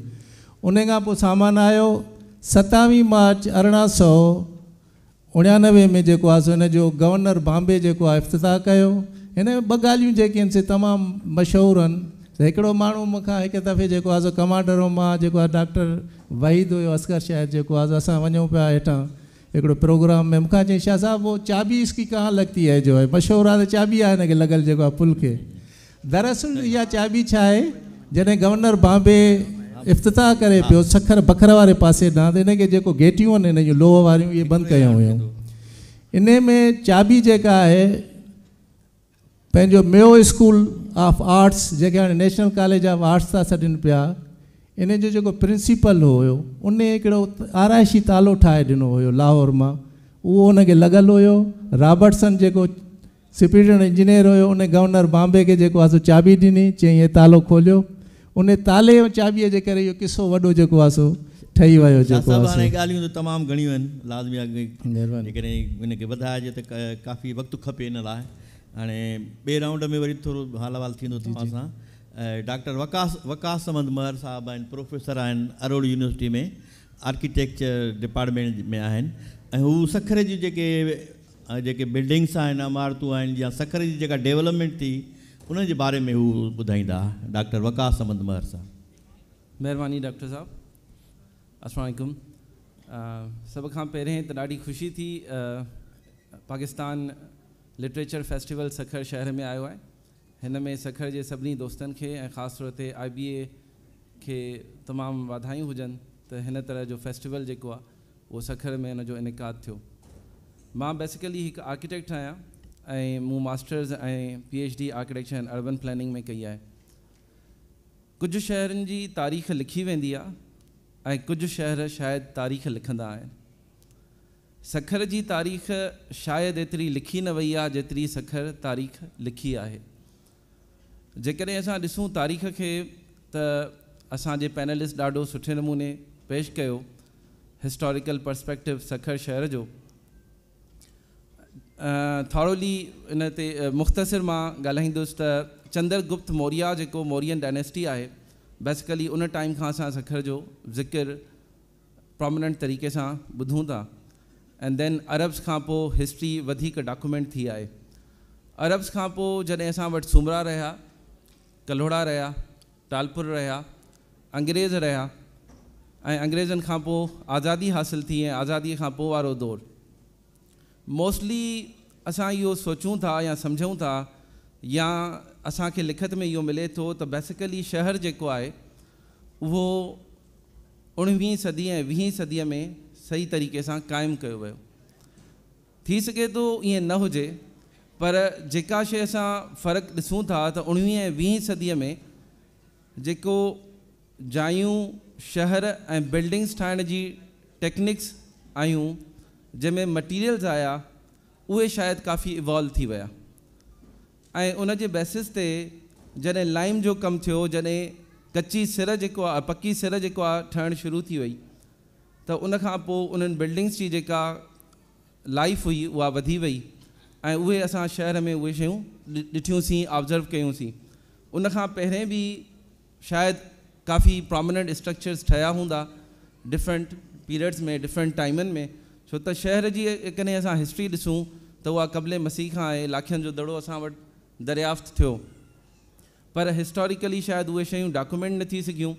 उन खां पोइ सामान आयो 27 मार्च 1899 में जेको आहे सो हिन जो गवर्नर बॉम्बे जेको आहे इफ़्तिताह कयो। हिन में 2 ॻाल्हियूं जेके आहिनि से तमामु मशहूरु आहिनि। त हिकिड़ो माण्हू मूंखां हिकु दफ़े जेको आहे सो कमांडर मां जेको आहे डॉक्टर वहीद हुयो असगर शायदि जेको आहे असां वञूं पिया हेठां हिकिड़ो प्रोग्राम में, मूंखां चई शाह साहब वो चाबी इसकी कहाँ लगती है जो है, मशहूरु आहे त चाबी आहे हिनखे लॻल जेको आहे पुल खे। दरअसल इहा चाबी छा आहे, जॾहिं गवर्नर बॉम्बे इफ़्तिताह करे पियो सखर बखर वारे पासे ॾांहुं, त हिनखे जेको गेटियूं आहिनि हिन जूं लोह वारियूं इहे बंदि कयूं हुयूं। इन में चाबी जेका आहे पंहिंजो मेयो स्कूल ऑफ आर्ट्स, जेके हाणे नेशनल कॉलेज ऑफ आर्ट्स था सॾनि पिया, इन जो जेको प्रिंसिपल हुयो उन हिकिड़ो आराइशी तालो ठाहे ॾिनो हुयो लाहौर मां, उहो हुनखे लॻल हुयो। रॉबर्टसन जेको सुपीरियर इंजीनियर हुयो, उन गवर्नर बॉम्बे खे जेको आहे सो चाबी ॾिनी, चई हे तालो खोलियो। उन ताले ऐं चाबीअ जे करे इहो किसो वॾो जेको आहे सो ठही वियो। जेको हाणे ॻाल्हियूं त तमामु घणियूं आहिनि, लाज़मी आहे जेकॾहिं हिनखे वधाइजे त काफ़ी वक़्तु खपे इन लाइ। हाणे ॿिए राउंड में वरी थोरो हाल अहिवाल थींदो तव्हां सां। डॉक्टर वकास समद महर साहब आहिनि, प्रोफेसर आहिनि अरोड़ यूनिवर्सिटी में, आर्किटेक्चर डिपार्टमेंट में आहिनि, ऐं हू सखर जी जेके बिल्डिंग्स आहिनि, इमारतूं आहिनि, या सखर जी जेका डेवलपमेंट थी उन जे बारे में हू ॿुधाईंदा। डॉक्टर वकास समद महर साहब। महिरबानी डॉक्टर साहब, अस्सलाम वालेकुम। सभ खां पहिरें त ॾाढी ख़ुशी थी पाकिस्तान लिटरेचर फेस्टिवल सखर शहर में आयो आहे। हिन में सखर जे सभिनी दोस्तनि खे ऐं ख़ासि तौर ते IBA खे तमामु वाधायूं हुजनि त हिन तरह जो फेस्टिवल जेको आहे उहो सखर में हिन जो इनकाद थियो। मां बेसिकली हिकु आर्किटेक्ट आहियां ऐं मूं मास्टर्स ऐं PhD architecture and urban planning में कई आहे। कुझु शहरनि जी तारीख़ लिखी वेंदी आहे ऐं कुझु शहर शायदि तारीख़ लिखंदा आहिनि। सखर जी तारीख़ शायदि एतिरी लिखी न वई आहे जेतिरी सखर तारीख़ लिखी आहे। जेकॾहिं असां ॾिसूं तारीख़ खे त असांजे पैनलिस्ट ॾाढो सुठे नमूने पेश कयो हिस्टोरिकल पर्सपेक्टिव सखर शहर जो। थॉरोली इन ते मुख़्तसिर मां ॻाल्हाईंदुसि त चंद्रगुप्त मौर्य जेको मौर्यन डायनेस्टी आहे, बेसिकली उन टाइम खां असां सखर जो ज़िक्र प्रोमिनेंट तरीक़े सां ॿुधूं था। एंड देन अरब्स खां पोइ हिस्ट्री वधीक डॉक्यूमेंट थी आहे। अरब्स खां पोइ जॾहिं असां वटि सुमरा रहिया, कल्होड़ा रहिया, टालपुर रहिया, अंग्रेज़ रहिया, ऐं अंग्रेज़नि खां पोइ आज़ादी हासिलु थी ऐं आज़ादीअ खां पोइ वारो दौरु। मोस्टली असां इहो सोचूं था या सम्झूं था या असांखे लिखत में इहो मिले थो त बेसिकली शहर जेको आहे उहो 19वीं सदी ऐं 20वीं सदीअ में सही तरीक़े सां क़ाइमु कयो वियो। थी सघे थो ईअं न हुजे, पर जेका शइ असां फ़र्क़ु ॾिसूं था त 19वीं ऐं 20वीं सदीअ में जेको जायूं शहर ऐं बिल्डिंग्स ठाहिण जी टेक्निक्स आयूं, जंहिंमें मटीरियल्स आया, उहे शायदि काफ़ी इवॉल्व थी विया। ऐं उन जे बेसिस ते जॾहिं लाइम जो कमु थियो, जॾहिं कची सिर जेको आहे, पकी सिर जेको आहे ठहणु शुरू थी वई, त उन खां पोइ उन्हनि बिल्डिंग्स जी जेका लाइफ हुई उहा वधी वई ऐं उहे असां शहर में उहे शयूं ॾिठियूंसीं, ऑब्ज़र्व कयूंसीं। उन खां पहिरें बि शायदि काफ़ी प्रोमिनेंट स्ट्रक्चर्स ठहिया हूंदा डिफरेंट पीरियड्स में, डिफरेंट टाइमनि में। छो त शहर जी कॾहिं असां हिस्ट्री ॾिसूं त उहा क़ब्ले मसीह खां आहे, लाखियनि जो दड़ो असां वटि दरियाफ़्त थियो, पर हिस्टोरिकली शायदि उहे शयूं डॉक्यूमेंट न थी सघियूं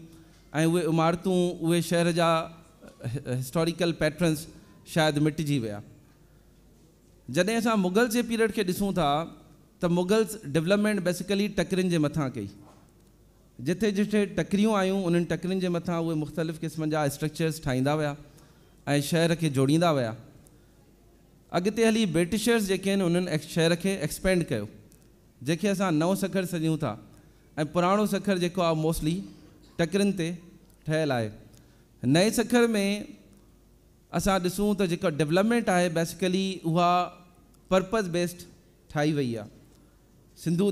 ऐं उहे इमारतूं, उहे शहर जा हिस्टोरिकल पैटर्न्स शायदि मिटिजी विया। जॾहिं असां मुग़ल्स जे पीरियड खे ॾिसूं था त मुग़ल्स डेवलपमेंट बेसिकली टकरियुनि जे मथां कई। जिथे जिथे टकरियूं आयूं उन्हनि टकरियुनि जे मथां उहे मुख़्तलिफ़ क़िस्मनि जा स्ट्रक्चर्स ठाहींदा विया ऐं शहर खे जोड़ींदा विया। अॻिते हली ब्रिटिशर्स जेके आहिनि उन्हनि शहर खे एक्सपेंड कयो, जंहिंखे असां नओं सखर सॾियूं था, ऐं पुराणो सखर जेको आहे मोस्टली टकरियुनि ते ठहियलु आहे। नए सखर में असां ॾिसूं त जेका डेवलपमेंट आहे बेसिकली उहा पर्पज़ बेस्ड ठाही वई आहे। सिंधू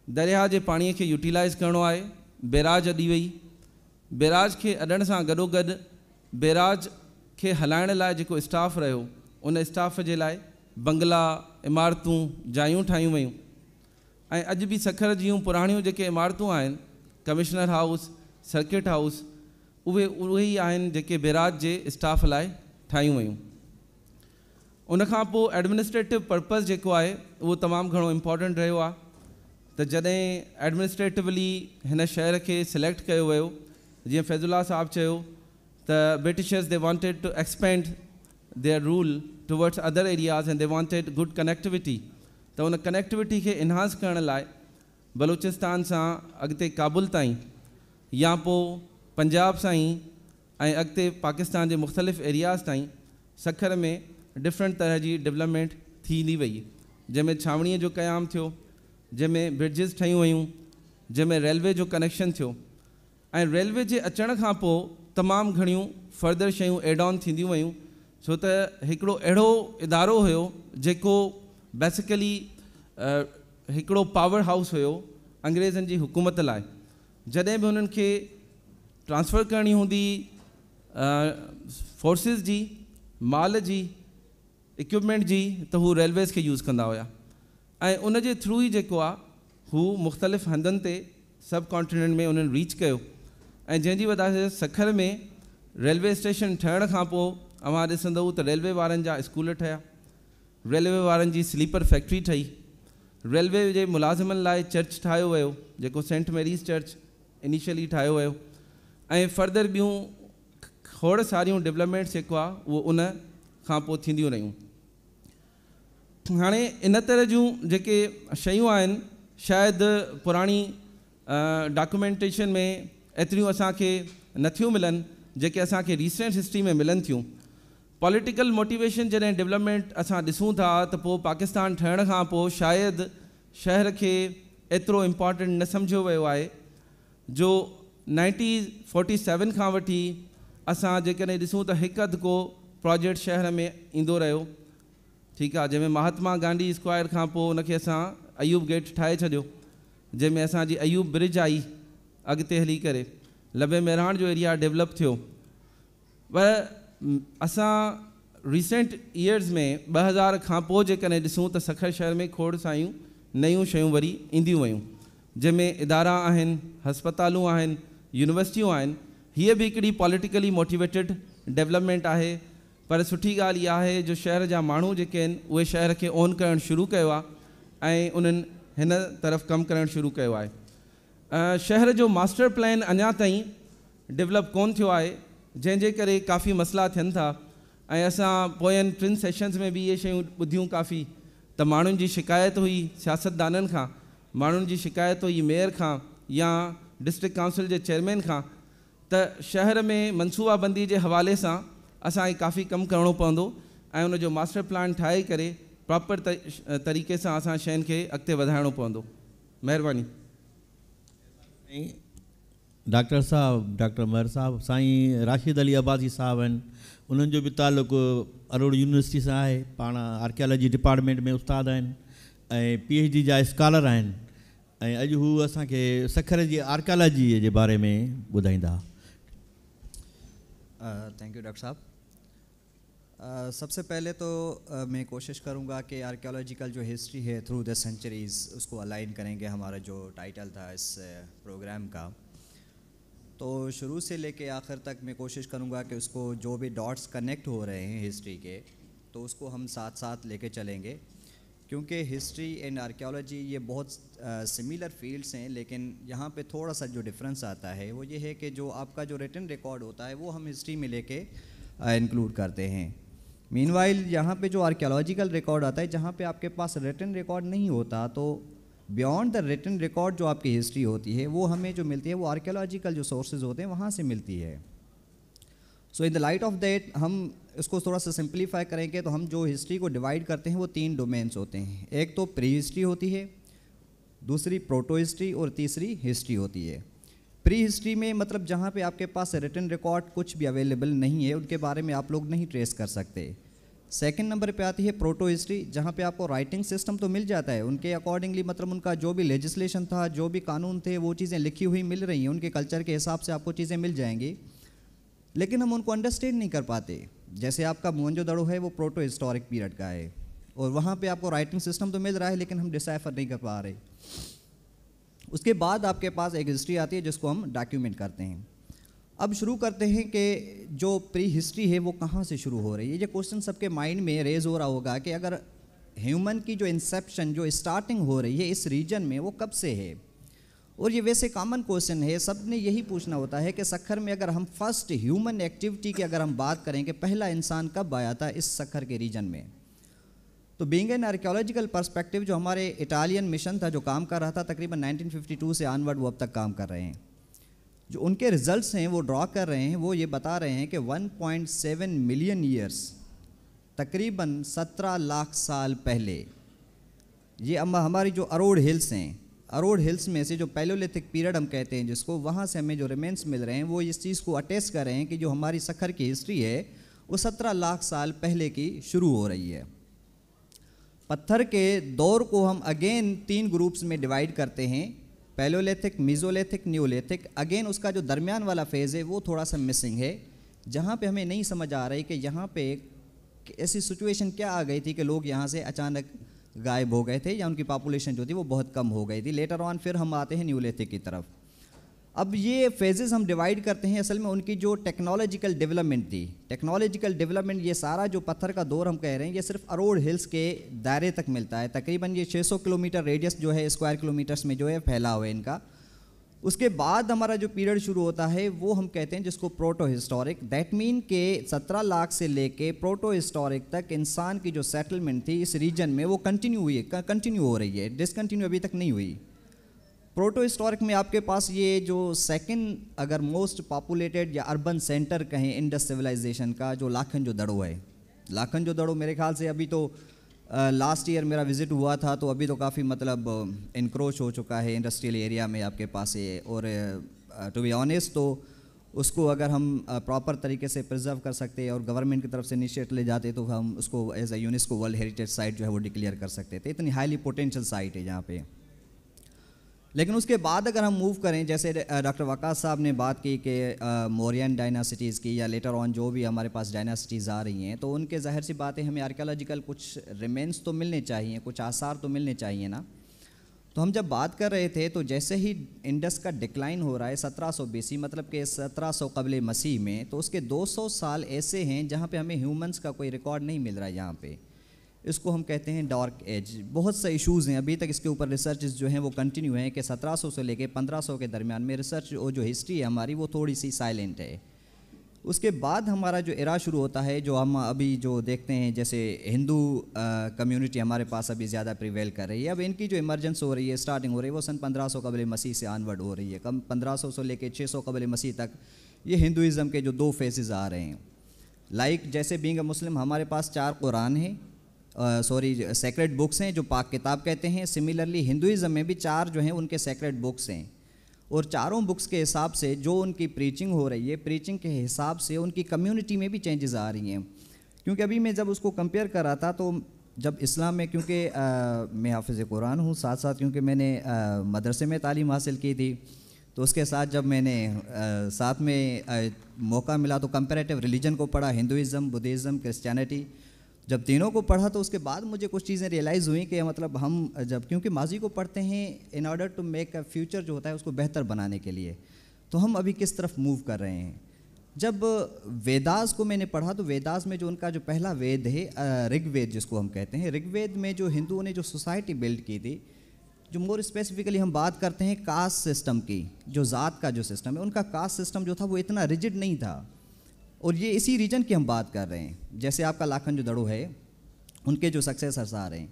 दरिया जे पाणीअ खे यूटिलाइज़ करिणो आहे, बैराज अॾी वई। बैराज खे अॾण सां गॾोगॾु बैराज खे हलाइण लाइ जेको स्टाफ रहियो, उन स्टाफ जे लाइ बंगला, इमारतूं, जायूं ठाहियूं वयूं। ऐं अॼु बि सखर जूं पुराणियूं जेके इमारतूं आहिनि, कमिश्नर हाउस, सर्किट हाउस, उहे ई आहिनि जेके बैराज जे स्टाफ लाइ ठाहियूं वयूं। उनखां पोइ एडमिनिस्ट्रेटिव पर्पज़ जेको आहे उहो तमामु घणो इम्पॉर्टेंट रहियो आहे। त जॾहिं एडमिनिस्ट्रेटिवली हिन शहर खे सिलेक्ट कयो वियो, जीअं फैज़ुल्ला साहब चयो त Britishers they wanted to expand their rule towards other areas and they wanted good connectivity. त उन कनेक्टिविटी खे इनहांस करण लाइ बलूचिस्तान सां अॻिते काबुल ताईं या पोइ पंजाब सां ई ऐं अॻिते पाकिस्तान जे मुख़्तलिफ़ एरियाज़ ताईं सखर में डिफरेंट तरह जी डेवलपमेंट थींदी वई, जंहिंमें छावणीअ जो क़याम थियो, जंहिंमें ब्रिजिस ठहियूं वयूं, जंहिंमें रेलवे जो कनेक्शन थियो ऐं रेलवे जे अचण खां पोइ तमामु घणियूं फर्दर शयूं एड ऑन थींदियूं वयूं, छो त हिकिड़ो अहिड़ो इदारो हुयो जेको बेसिकली हिकिड़ो पावर हाउस हुयो अंग्रेज़नि जी हुकूमत लाइ। जॾहिं बि हुननि खे ट्रांसफ़र करणी हूंदी फोर्सिस जी, माल जी, इक्विपमेंट जी, त हू रेलवेज़ खे यूज़ कंदा हुया ऐं उन जे थ्रू ई जेको आहे हू मुख़्तलिफ़ हंधनि ते सब कॉन्टिनेंट में उन्हनि रीच कयो ऐं जंहिंजी वजह सां सखर में रेलवे स्टेशन ठहण खां पोइ अवां ॾिसंदव त रेलवे वारनि जा स्कूल ठहिया, रेलवे वारनि जी स्लीपर फैक्ट्री ठही, रेलवे जे मुलाज़िमनि लाइ चर्च ठाहियो वियो जेको सेंट मैरीज़ चर्च इनिशियली ठाहियो वियो ऐं फर्दर ॿियूं खोड़ सारियूं डेवलपमेंट्स जेको आहे उहो उन खां पोइ थींदियूं रहियूं। हाणे इन तरह जूं जेके शयूं आहिनि शायदि पुराणी डॉक्यूमेंटेशन में एतिरियूं असांखे नथियूं मिलनि जेके असांखे रीसेंट हिस्ट्री में मिलनि थियूं। पॉलिटिकल मोटिवेशन जॾहिं डेवलपमेंट असां ॾिसूं था त पोइ पाकिस्तान ठहण खां पोइ शायदि शहर खे एतिरो इम्पॉर्टेंट न सम्झियो वियो आहे जो 1947 खां वठी असां जेकॾहिं ॾिसूं त हिकु अधु को प्रोजेक्ट शहर में ईंदो रहियो, ठीकु आहे, जंहिंमें महात्मा गांधी स्क्वायर खां पोइ उनखे असां अयूब गेट ठाहे छॾियो, जंहिंमें असांजी अयूब ब्रिज आई अॻिते हली करे, लबे मेराण जो एरिया डेवलप थियो। पर असां रिसेंट ईयर्स में 2000 खां पोइ जेकॾहिं ॾिसूं त सखर शहर में खोड़ सारियूं नयूं शयूं वरी ईंदियूं वयूं, जंहिंमें इदारा आहिनि, हस्पतालूं आहिनि, यूनिवर्सिटियूं आहिनि। हीअ बि हिकिड़ी पॉलिटिकली मोटिवेटेड डेवलपमेंट आहे, पर सुठी ॻाल्हि इहा आहे जो शहर जा माण्हू जेके आहिनि उहे शहर खे ओन करणु शुरू कयो आहे ऐं उन्हनि हिन तरफ़ कमु करणु शुरू कयो आहे। शहर जो मास्टर प्लान अञा ताईं डेवलप कोन थियो आहे, जंहिंजे करे काफ़ी मसइला थियनि था ऐं असां पोयनि 3 सेशन्स में बि इहे शयूं ॿुधियूं काफ़ी त माण्हुनि जी शिकायत हुई सियासतदाननि खां, माण्हुनि जी शिकायत हुई मेयर खां या डिस्ट्रिक्ट काउंसिल जे चेयरमैन खां त शहर में मनसूबाबंदी जे हवाले सां असांखे काफ़ी कमु करिणो पवंदो ऐं उनजो मास्टर प्लान ठाहे करे प्रॉपर तरीक़े सां असां शयुनि खे अॻिते वधाइणो पवंदो। महिरबानी। डॉक्टर साहब, डॉक्टर महर साहब, साईं राशिद अली अब्बासी साहब आहिनि, उन्हनि जो बि ताल्लुक़ु अरोड़ यूनिवर्सिटी सां आहे, पाण आर्कियोलॉजी डिपार्टमेंट में उस्ताद आहिनि ऐं PhD जा स्कॉलर आहिनि ऐं अॼु हू असांखे सखर जी आर्कियोलॉजीअ जे बारे में ॿुधाईंदा। थैंक यू डॉक्टर साहब। सबसे पहले तो मैं कोशिश करूंगा कि आर्कियोलॉजिकल जो हिस्ट्री है थ्रू द सेंचुरीज़ उसको अलाइन करेंगे, हमारा जो टाइटल था इस प्रोग्राम का। तो शुरू से लेके आखिर तक मैं कोशिश करूंगा कि उसको जो भी डॉट्स कनेक्ट हो रहे हैं हिस्ट्री के, तो उसको हम साथ साथ लेके चलेंगे, क्योंकि हिस्ट्री एंड आर्कियोलॉजी ये बहुत सिमिलर फील्ड्स हैं, लेकिन यहाँ पे थोड़ा सा जो डिफरेंस आता है वो ये है कि जो आपका जो रिटन रिकॉर्ड होता है वो हम हिस्ट्री में लेके इंक्लूड करते हैं। मीनवाइल यहाँ पे जो आर्कियोलॉजिकल रिकॉर्ड आता है, जहाँ पे आपके पास रिटन रिकॉर्ड नहीं होता, तो बियॉन्ड द रिटन रिकॉर्ड जो आपकी हिस्ट्री होती है वो हमें जो मिलती है वो आर्कियोलॉजिकल जो सोर्सेज होते हैं वहाँ से मिलती है। So in the light of that हम इसको थोड़ा सा सिंप्लीफाई करेंगे तो हम जो हिस्ट्री को डिवाइड करते हैं वो 3 डोमेन्स होते हैं। एक तो प्री हिस्ट्री होती है, दूसरी प्रोटो हिस्ट्री और तीसरी हिस्ट्री होती है। प्री हिस्ट्री में मतलब जहाँ पे आपके पास रिटन रिकॉर्ड कुछ भी अवेलेबल नहीं है, उनके बारे में आप लोग नहीं ट्रेस कर सकते। सेकंड नंबर पे आती है प्रोटो हिस्ट्री, जहाँ पे आपको राइटिंग सिस्टम तो मिल जाता है, उनके अकॉर्डिंगली मतलब उनका जो भी लेजिस्लेशन था, जो भी कानून थे, वो चीज़ें लिखी हुई मिल रही हैं, उनके कल्चर के हिसाब से आपको चीज़ें मिल जाएंगी, लेकिन हम उनको अंडरस्टैंड नहीं कर पाते। जैसे आपका मोहनजोदड़ो है वो प्रोटो हिस्टोरिक पीरियड का है और वहाँ पे आपको राइटिंग सिस्टम तो मिल रहा है, लेकिन हम डिसाइफर नहीं कर पा रहे। उसके बाद आपके पास एक हिस्ट्री आती है जिसको हम डॉक्यूमेंट करते हैं। अब शुरू करते हैं कि जो प्री हिस्ट्री है वो कहाँ से शुरू हो रही है। ये क्वेश्चन सबके माइंड में रेज हो रहा होगा कि अगर ह्यूमन की जो इंसेप्शन, जो स्टार्टिंग हो रही है इस रीजन में, वो कब से है। और ये वैसे कॉमन क्वेश्चन है, सब ने यही पूछना होता है कि सखर में अगर हम फर्स्ट ह्यूमन एक्टिविटी की अगर हम बात करें कि पहला इंसान कब आया था इस सखर के रीजन में, تو بینگ این آرکیولوجیکل پرسپیکٹیو جو ہمارے اٹالین مشن تھا جو کام کر رہا تھا تقریباً 1952 سے آنورڈ وہ اب تک کام کر رہے ہیں. جو ان کے ریزلٹس ہیں وہ ڈرا کر رہے ہیں, وہ یہ بتا رہے ہیں کہ 1.7 ملین ایئرس تقریباً 17 لاکھ سال پہلے یہ ہماری جو اروڑ ہلس ہیں, اروڑ ہلس میں سے جو پیلولیتھک پیریڈ ہم کہتے ہیں جس کو, وہاں سے ہمیں جو ریمینس مل رہے ہیں وہ اس چیز کو اٹیسٹ کر رہے ہیں کہ جو ہماری سکھر کی ہسٹری ہے وہ 17 لاکھ سال پہلے کی شروع ہو رہی ہے. پتھر کے دور کو ہم اگین 3 گروپس میں ڈیوائیڈ کرتے ہیں, پیلولیتھک, میزولیتھک, نیولیتھک. اگین اس کا جو درمیان والا فیز ہے وہ تھوڑا سا مسنگ ہے, جہاں پہ ہمیں نہیں سمجھ آ رہی کہ یہاں پہ ایسی سچویشن کیا آ گئی تھی کہ لوگ یہاں سے اچانک غائب ہو گئے تھے یا ان کی پاپولیشن جو تھی وہ بہت کم ہو گئی تھی. لیٹر آن پھر ہم آتے ہیں نیولیتھک کی طرف. اب یہ فیزز ہم ڈیوائیڈ کرتے ہیں اصل میں ان کی جو ٹیکنالوجیکل ڈیولپمنٹ تھی. ٹیکنالوجیکل ڈیولپمنٹ, یہ سارا جو پتھر کا دور ہم کہہ رہے ہیں یہ صرف اروڑ ہلس کے دائرے تک ملتا ہے. تقریباً یہ 600 کلومیٹر ریڈیس جو ہے اسکوائر کلومیٹرس میں جو ہے پھیلا ہوا ہے ان کا. اس کے بعد ہمارا جو پیریڈ شروع ہوتا ہے وہ ہم کہتے ہیں جس کو پروٹو ہسٹورک. دیٹ مین کہ 17 لاکھ سے لے کے پروٹو ہسٹورک تک انسان کی جو سیٹلمنٹ تھی اس ریجن میں وہ کنٹینیو ہو رہی ہے, ڈسکنٹینیو ابھی تک نہیں ہوئی. پروٹو ہسٹورک میں آپ کے پاس یہ جو سیکنڈ اگر موسٹ پاپولیٹڈ یا اربن سینٹر کہیں انڈس سویلائزیشن کا جو لاکھن جو دڑو ہے. لاکھن جو دڑو میرے خیال سے ابھی تو لاسٹ ایئر میرا وزٹ ہوا تھا تو ابھی تو کافی مطلب انکروچ ہو چکا ہے انڈسٹریل ایریا میں آپ کے پاس ہے. اور ٹو بی آنیسٹ تو اس کو اگر ہم پراپر طریقے سے پرزرو کر سکتے اور گورنمنٹ کی طرف سے انیشیٹ لے جاتے تو ہم اس کو as a UNESCO world heritage site جو ہے وہ ڈکلیئر کر سکتے تھے. اتنی ہائیلی پوٹینشیل سائٹ ہے جہاں پہ. لیکن اس کے بعد اگر ہم موو کریں, جیسے ڈاکٹر وقاص صاحب نے بات کی کہ مورین ڈائناسٹیز کی یا لیٹر آن جو بھی ہمارے پاس ڈائناسٹیز آ رہی ہیں, تو ان کے ظاہر سی باتیں ہمیں آرکیولوجیکل کچھ ریمینس تو ملنے چاہیے, کچھ آثار تو ملنے چاہیے نا. تو ہم جب بات کر رہے تھے تو جیسے ہی انڈس کا ڈکلائن ہو رہا ہے 1700 BC مطلب کہ 1700 قبل مسیح میں, تو اس کے 200 سال ایسے ہیں جہاں پہ ہمیں ہیومنس کا کوئی ریکارڈ نہیں مل رہا ہے. یہاں پہ اس کو ہم کہتے ہیں ڈارک ایج. بہت سے ایشوز ہیں ابھی تک اس کے اوپر, ریسرچز جو ہیں وہ کنٹینیو ہیں کہ 1700 سے لے کے 1500 کے درمیان میں ریسرچ جو ہسٹری ہے ہماری وہ تھوڑی سی سائلنٹ ہے. اس کے بعد ہمارا جو ایرا شروع ہوتا ہے جو ہم ابھی جو دیکھتے ہیں, جیسے ہندو کمیونٹی ہمارے پاس ابھی زیادہ پریویل کر رہی ہے. اب ان کی جو ایمرجنس ہو رہی ہے, اسٹارٹنگ ہو رہی ہے وہ سن 1500 قبل مسیح سے آنورڈ ہو رہی ہے. 1500 سے لے کے 600 قبل مسیح تک یہ ہندوازم کے جو 2 فیزز آ رہے ہیں. لائک جیسے بینگ اے مسلم ہمارے پاس 4 قرآن ہیں, سیکریٹ بکس ہیں جو پاک کتاب کہتے ہیں. سملرلی ہندوازم میں بھی 4 جو ہیں ان کے سیکریٹ بکس ہیں, اور چاروں بکس کے حساب سے جو ان کی پریچنگ ہو رہی ہے, پریچنگ کے حساب سے ان کی کمیونٹی میں بھی چینجز آ رہی ہیں. کیونکہ ابھی میں جب اس کو کمپیئر کر رہا تھا تو جب اسلام میں, کیونکہ میں حافظ قرآن ہوں, ساتھ ساتھ کیونکہ میں نے مدرسے میں تعلیم حاصل کی تھی, تو اس کے ساتھ جب میں نے ساتھ میں موقع ملا تو کمپیریٹیو ریلیجن کو پڑھا, ہندوازم, بدھزم, کرسچینٹی. جب تینوں کو پڑھا تو اس کے بعد مجھے کچھ چیزیں ریئلائز ہوئیں کہ مطلب ہم جب کیونکہ ماضی کو پڑھتے ہیں in order to make a future جو ہوتا ہے اس کو بہتر بنانے کے لیے, تو ہم ابھی کس طرف موو کر رہے ہیں. جب ویداز کو میں نے پڑھا تو ویداز میں جو ان کا جو پہلا وید ہے رگ وید جس کو ہم کہتے ہیں, رگ وید میں جو ہندوؤں نے جو سوسائٹی بلڈ کی تھی, جو مور اسپیسیفکلی ہم بات کرتے ہیں کاسٹ سسٹم کی, جو ذات کا جو سسٹم ہے, ان کا کاسٹ سسٹم جو تھا وہ اتنا ریجڈ نہیں تھا. اور یہ اسی ریجن کی ہم بات کر رہے ہیں. جیسے آپ کا لاکھن جو دڑو ہے ان کے جو سکسیسرس آ رہے ہیں,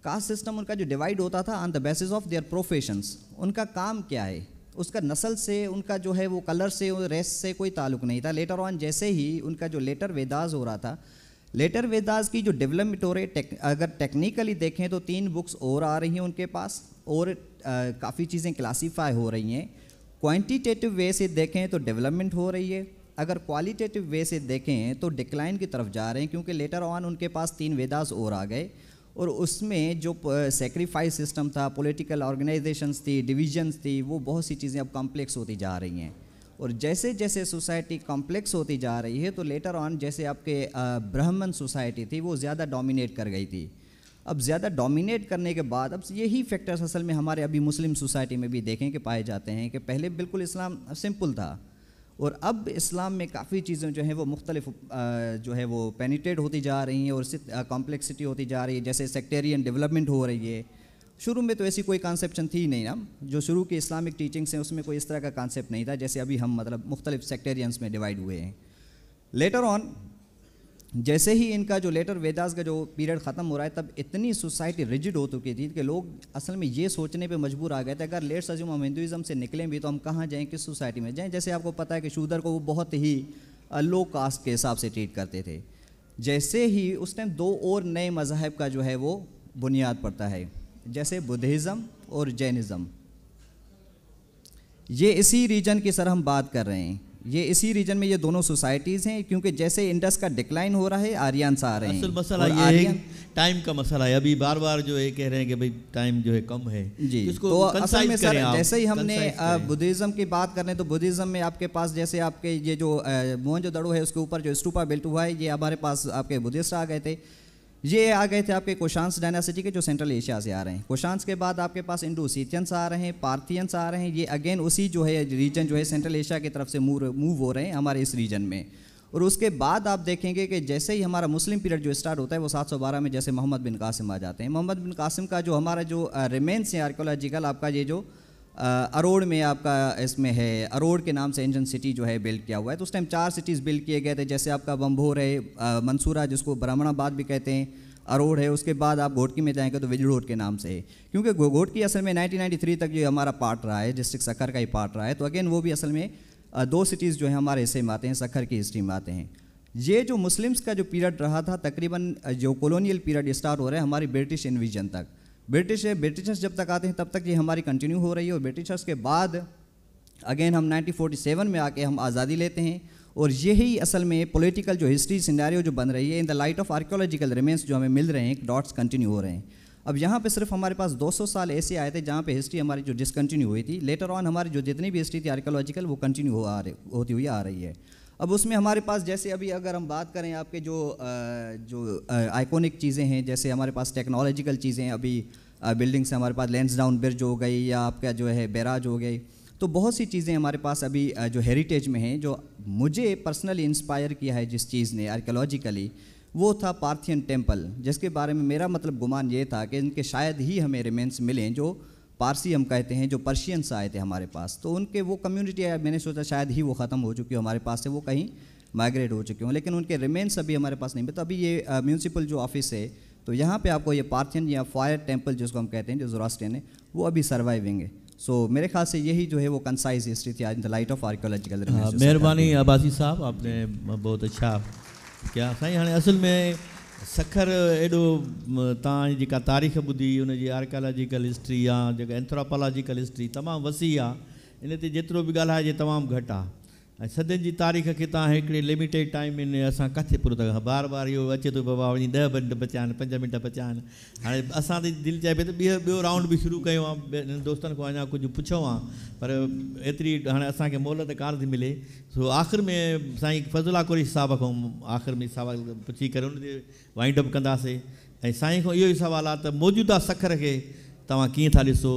کاسٹ سسٹم ان کا جو ڈیوائڈ ہوتا تھا on the basis of their professions. ان کا کام کیا ہے, اس کا نسل سے, ان کا جو ہے وہ کلر سے, ریس سے کوئی تعلق نہیں تھا. لیٹر آن جیسے ہی ان کا جو لیٹر ویداز ہو رہا تھا, لیٹر ویداز کی جو ڈیولپمنٹ ہو رہی ہے, اگر ٹیکنیکلی دیکھیں تو 3 بکس اور آ رہی ہیں ان کے پاس, اور کافی چیزیں کلاسیفائی ہو رہی ہیں. کوانٹیٹیو وے سے دیکھیں تو ڈیولپمنٹ ہو رہی ہے, اگر کوالیٹیٹیو وے سے دیکھیں تو ڈکلائن کی طرف جا رہے ہیں, کیونکہ لیٹر آن ان کے پاس 3 ویداز اور آ گئے, اور اس میں جو سیکریفائس سسٹم تھا, پولیٹیکل آرگنائزیشنس تھی, ڈویژنس تھی, وہ بہت سی چیزیں اب کمپلیکس ہوتی جا رہی ہیں. اور جیسے جیسے سوسائٹی کمپلیکس ہوتی جا رہی ہے تو لیٹر آن جیسے آپ کے برہمن سوسائٹی تھی وہ زیادہ ڈومینیٹ کر گئی تھی. اب زیادہ ڈومینیٹ کرنے کے بعد اب یہی فیکٹرز اصل میں ہمارے ابھی مسلم سوسائٹی میں بھی دیکھیں کہ پائے جاتے ہیں کہ پہلے بالکل اسلام سمپل تھا, اور اب اسلام میں کافی چیزیں جو ہیں وہ مختلف جو ہے وہ پینیٹریٹ ہوتی جا رہی ہیں اور کمپلیکسٹی ہوتی جا رہی ہے. جیسے سیکٹیرین ڈیولپمنٹ ہو رہی ہے. شروع میں تو ایسی کوئی کانسیپشن تھی نہیں نا, جو شروع کی اسلامک ٹیچنگس ہیں اس میں کوئی اس طرح کا کانسیپٹ نہیں تھا جیسے ابھی ہم مطلب مختلف سیکٹیرینس میں ڈیوائڈ ہوئے ہیں. لیٹر آن जैसे ही इनका जो लेटर वेदास का जो पीरियड ख़त्म हो रहा है, तब इतनी सोसाइटी रिजिड हो चुकी थी कि लोग असल में ये सोचने पे मजबूर आ गए थे, अगर लेट्स अज्यूम हम हिंदुइज़्म से निकलें भी तो हम कहाँ जाएं, किस सोसाइटी में जाएं। जैसे आपको पता है कि शूदर को वो बहुत ही लो कास्ट के हिसाब से ट्रीट करते थे। जैसे ही उस टाइम 2 और नए मज़हब का जो है वो बुनियाद पड़ता है, जैसे बुद्धिज़्म और जैनिज़्म। ये इसी रीजन की सर हम बात कर रहे हैं, ये इसी रीजन में ये दोनों सोसाइटीज़ हैं, क्योंकि जैसे इंडस का डिक्लाइन हो रहा है आर्यंस आ रहे हैं। असल मसला ये है टाइम का मसला है, अभी बार बार जो है कह रहे हैं कि भाई टाइम जो है कम है जी। इसको तो असल में सर जैसे ही हमने बुद्धिज़्म की बात करें तो बुद्धिज़्म में आपके पास जैसे आपके ये जो मोहनजोदड़ो है उसके ऊपर जो स्तूपा बिल्ट हुआ है, ये हमारे पास आपके बुद्धिस्ट आ गए थे। ये आ गए थे आपके कुशांस डायनासिटी के जो सेंट्रल एशिया से आ रहे हैं। कुशांस के बाद आपके पास इंडो सीथियंस आ रहे हैं, पार्थियंस आ रहे हैं। ये अगेन उसी जो है रीजन जो है सेंट्रल एशिया की तरफ से मूव हो रहे हैं हमारे इस रीजन में। और उसके बाद आप देखेंगे कि जैसे ही हमारा मुस्लिम पीरियड जो स्टार्ट होता है वो 712 में जैसे मोहम्मद बिन कासिम आ जाते हैं। मोहम्मद बिन कासिम का जो हमारा जो रिमेन्स है आर्कियोलॉजिकल, आपका ये जो अरोड़ में आपका इसमें है, अरोड़ के नाम से एंशिएंट सिटी जो है बिल्ड किया हुआ है। तो उस टाइम 4 सिटीज़ बिल्ड किए गए थे, जैसे आपका बम्भोर है, मंसूरा जिसको ब्राह्मणाबाद भी कहते हैं, अरोड़ है। उसके बाद आप घोटकी में जाएंगे तो विजड़ोड के नाम से है, क्योंकि घोटकी असल में 1993 तक जो हमारा पार्ट रहा है, डिस्ट्रिक्ट सखर का ही पार्ट रहा है। तो अगेन वो भी असल में 2 सिटीज़ जो है हमारे हिस्से में आते हैं, सखर की हिस्ट्री में आते हैं। ये जो मुस्लिम्स का जो पीरियड रहा था, तकरीबन जो कॉलोनियल पीरियड स्टार्ट हो रहा है हमारी ब्रिटिश इन्विजन तक। ब्रिटिशर्स जब तक आते हैं तब तक ये हमारी कंटिन्यू हो रही है। और ब्रिटिशर्स के बाद अगेन हम 1947 में आके हम आज़ादी लेते हैं। और यही असल में पॉलिटिकल जो हिस्ट्री सिनेरियो जो बन रही है इन the light of archaeological remains जो हमें मिल रहे हैं, डॉट्स कंटिन्यू हो रहे हैं। अब यहाँ पे सिर्फ हमारे पास 200 साल ऐसे आए थे जहाँ पे हिस्ट्री हमारी जो डिसकंटिन्यू हुई थी। लेटर ऑन हमारी जो जितनी भी हिस्ट्री थी आर्कियोलॉजिकल वो कंटिन्यू होती हुई आ रही है। अब उसमें हमारे पास जैसे अभी अगर हम बात करें आपके जो आइकॉनिक चीज़ें हैं, जैसे हमारे पास टेक्नोलॉजिकल चीज़ें, अभी बिल्डिंग्स हमारे पास लैंसडाउन ब्रिज हो गई या आपका जो है बैराज हो गई, तो बहुत सी चीज़ें हमारे पास अभी जो हेरिटेज में हैं। जो मुझे पर्सनली इंस्पायर किया है जिस चीज़ ने आर्कियोलॉजिकली, वो था पार्थियन टेम्पल, जिसके बारे में मेरा मतलब गुमान ये था कि इनके शायद ही हमें रिमेन्स मिलें, जो पारसी हम कहते हैं, जो पर्शियंस आए थे हमारे पास। तो उनके वो कम्युनिटी मैंने सोचा शायद ही वो ख़त्म हो चुकी हो हमारे पास से, वो कहीं माइग्रेट हो चुके हों, लेकिन उनके रिमेन्स अभी हमारे पास नहीं। तो अभी ये म्यूनसिपल जो ऑफिस है, तो यहाँ पे आपको ये पार्थियन या फायर टेम्पल जिसको हम कहते हैं, जो ज़ोरास्ट्रियन है, वो अभी सर्वाइविंग है। सो मेरे ख्याल से यही जो है वो कंसाइज हिस्ट्री थी इन द लाइट ऑफ आर्कियोलॉजिकल। मेहरबानी आबासी साहब, आपने बहुत अच्छा क्या साईं। हाणे असल में सखर एॾो तव्हांजी जेका तारीख़ ॿुधी उनजी आर्कियोलॉजिकल हिस्ट्री या जेका एंथ्रोपोलॉजिकल हिस्ट्री तमामु वसी आहे, इन ते जेतिरो बि ॻाल्हाइजे तमामु घटि आहे। ऐं सदियुनि जी तारीख़ खे तव्हां हिकिड़े लिमिटेड टाइम में असां किथे पूरो था, बार बार इहो अचे थो बाबा वञी 10 मिंट बचा आहिनि, 5 मिंट बचा आहिनि। हाणे असां त दिलि चए पई त ॿियो राउंड बि शुरू कयो आहे, दोस्तनि खां अञा कुझु पुछूं आहे, पर एतिरी हाणे असांखे मोहलत कान थी मिले। सो आख़िर में साईं फज़ुल्ला कुरैशी साहिब खां आख़िर में सवाल पुछी करे उन ते वाइंड अप कंदासीं। ऐं साईं खां इहो ई सवाल आहे त मौजूदा सखर खे तव्हां कीअं था ॾिसो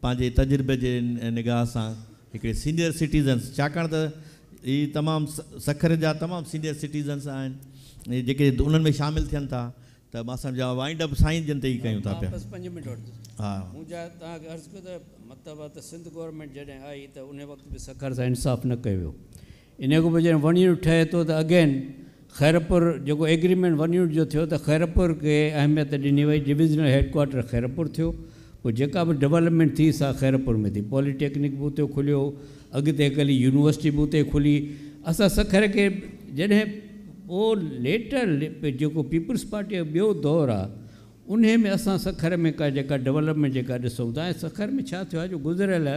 पंहिंजे तजुर्बे जे निगाह सां, हिकिड़े सीनियर सिटीज़न्स, छाकाणि त ये तमाम सखर जा तमाम सीनियर सिटीज़न्स आहिनि जेके उन्हनि में शामिल थियनि था, त मां सम्झा वाइंड अप साईं जन ते ई कयूं था पिया। बस 5 मिंट वठिजो। हा, मुंहिंजा तव्हांखे अर्ज़ु कयो त मतिलबु आहे त सिंध गवर्नमेंट जॾहिं आई त उन वक़्तु बि सखर सां इंसाफ़ न कयो वियो। इन खां पोइ जॾहिं 1 यूनिट ठहे थो त अगेन खैरपुर जेको एग्रीमेंट 1 यूनिट जो थियो त खैरपुर खे अहमियत ॾिनी वई, डिविज़नल हेडक्वार्टर खैरपुर थियो। पोइ जेका बि डेवलपमेंट थी सा खैरपुर में थी, पॉलिटेक्निक बि उते खुलियो, अॻिते कली यूनिवर्सिटी बि उते खुली। असां सखर खे जॾहिं पोइ लेटर जेको पीपल्स पार्टी जो ॿियो दौरु आहे उन में असां सखर में का जेका डेवलपमेंट जेका ॾिसूं था, ऐं सखर में छा थियो आहे जो गुज़िरियल